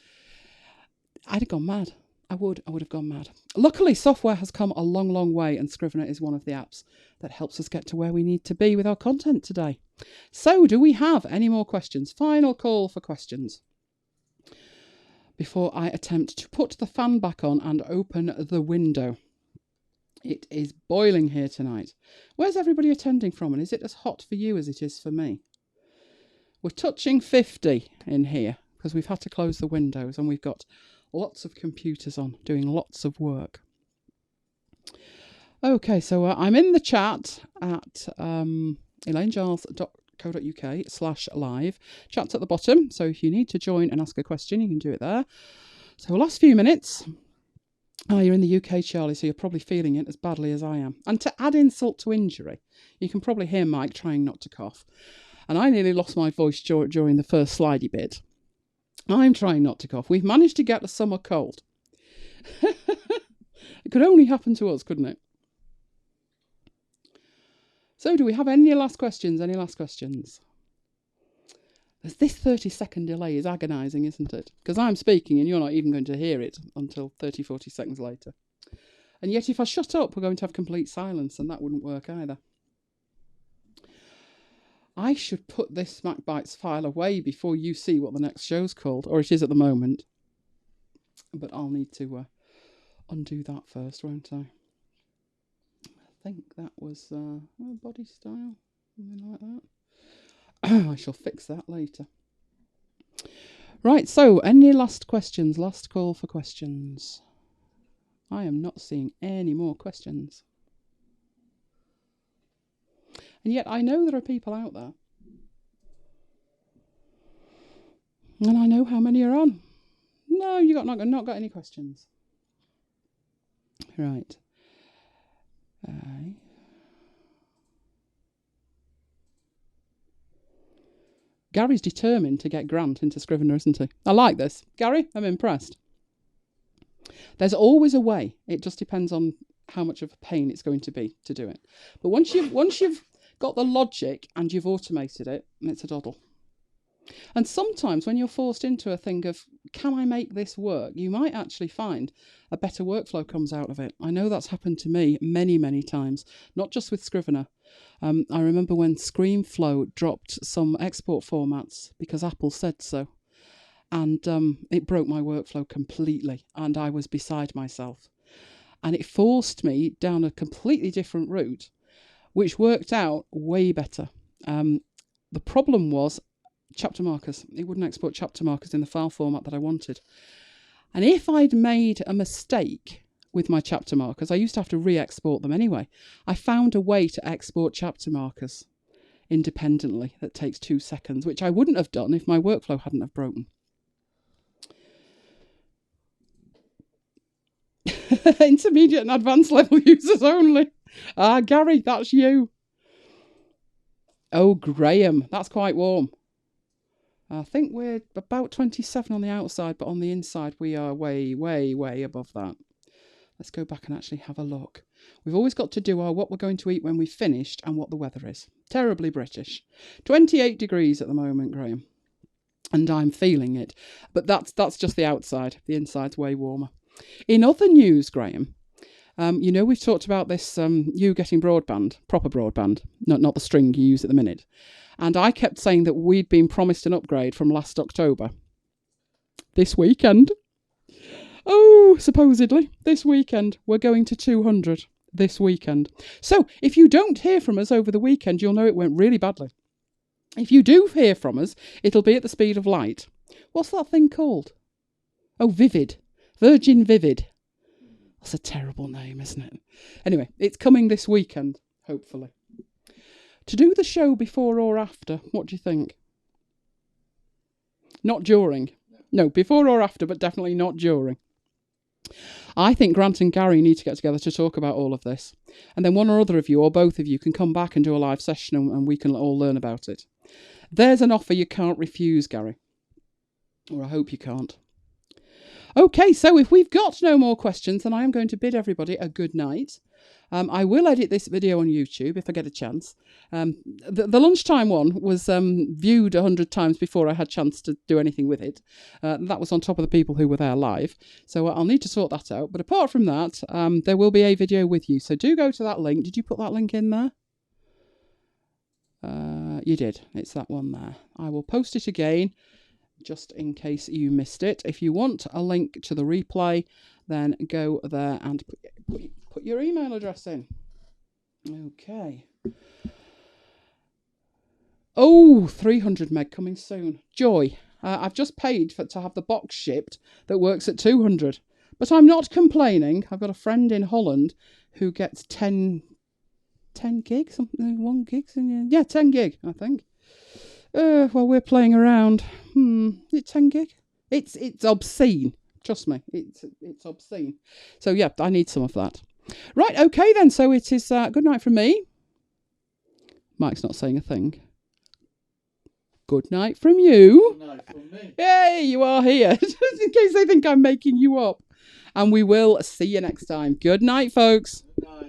S1: I'd have gone mad. I would have gone mad. Luckily, software has come a long, long way, and Scrivener is one of the apps that helps us get to where we need to be with our content today. So, do we have any more questions? Final call for questions before I attempt to put the fan back on and open the window. It is boiling here tonight. Where's everybody attending from, and is it as hot for you as it is for me? We're touching 50 in here because we've had to close the windows, and we've got lots of computers on, doing lots of work. Okay, so I'm in the chat at elainegiles.co.uk/live. Chat's at the bottom, so if you need to join and ask a question, you can do it there. So last few minutes. Oh, you're in the UK, Charlie, so you're probably feeling it as badly as I am. And to add insult to injury, you can probably hear Mike trying not to cough. And I nearly lost my voice during the first slidey bit. I'm trying not to cough. We've managed to get a summer cold. It could only happen to us, couldn't it? So do we have any last questions? Any last questions? This 30-second delay is agonising, isn't it? Because I'm speaking and you're not even going to hear it until 30, 40 seconds later. And yet if I shut up, we're going to have complete silence, and that wouldn't work either. I should put this MacBites file away before you see what the next show's called, or it is at the moment. But I'll need to undo that first, won't I? I think that was body style, something like that. I shall fix that later. Right, so any last questions? Last call for questions. I am not seeing any more questions. And yet I know there are people out there. And I know how many are on. No, you not got any questions. Right. Gary's determined to get Grant into Scrivener, isn't he? I like this. Gary, I'm impressed. There's always a way. It just depends on how much of a pain it's going to be to do it. But once you've got the logic and you've automated it, it's a doddle. And sometimes when you're forced into a thing of, can I make this work? You might actually find a better workflow comes out of it. I know that's happened to me many, many times, not just with Scrivener. I remember when ScreenFlow dropped some export formats because Apple said so. And it broke my workflow completely, and I was beside myself. And it forced me down a completely different route, which worked out way better. The problem was chapter markers. It wouldn't export chapter markers in the file format that I wanted. And if I'd made a mistake with my chapter markers, I used to have to re-export them anyway. I found a way to export chapter markers independently that takes 2 seconds, which I wouldn't have done if my workflow hadn't have broken. Intermediate and advanced level users only. Gary, that's you. Oh, Graham, that's quite warm. I think we're about 27 on the outside, but on the inside we are way, way, way above that. Let's go back and actually have a look. We've always got to do our what we're going to eat when we've finished and what the weather is. Terribly British. 28 degrees at the moment, Graham. And I'm feeling it. But that's just the outside. The inside's way warmer. In other news, Graham, you know we've talked about this, you getting broadband, proper broadband, not the string you use at the minute. And I kept saying that we'd been promised an upgrade from last October. This weekend. Oh, supposedly, this weekend. We're going to 200 this weekend. So, if you don't hear from us over the weekend, you'll know it went really badly. If you do hear from us, it'll be at the speed of light. What's that thing called? Oh, Vivid. Virgin Vivid. That's a terrible name, isn't it? Anyway, it's coming this weekend, hopefully. To do the show before or after, what do you think? Not during. No, before or after, but definitely not during. I think Grant and Gary need to get together to talk about all of this. And then one or other of you, or both of you, can come back and do a live session and we can all learn about it. There's an offer you can't refuse, Gary. Or I hope you can't. Okay, so if we've got no more questions, then I am going to bid everybody a good night. I will edit this video on YouTube if I get a chance. The lunchtime one was viewed 100 times before I had a chance to do anything with it. That was on top of the people who were there live. So I'll need to sort that out. But apart from that, there will be a video with you. So do go to that link. Did you put that link in there? You did. It's that one there. I will post it again, just in case you missed it. If you want a link to the replay, then go there and put your email address in. Okay. Oh, 300 meg coming soon. Joy. I've just paid to have the box shipped that works at 200. But I'm not complaining. I've got a friend in Holland who gets 10 gig, something, 1 gig. Yeah, 10 gig, I think. Well, we're playing around. Is it 10 gig? It's obscene. Trust me, it's obscene. So yeah, I need some of that. Right, okay then. So it is good night from me. Mike's not saying a thing. Good night from you.
S2: Good night from me.
S1: Yay, you are here. Just in case they think I'm making you up. And we will see you next time. Good night, folks.
S2: Good night.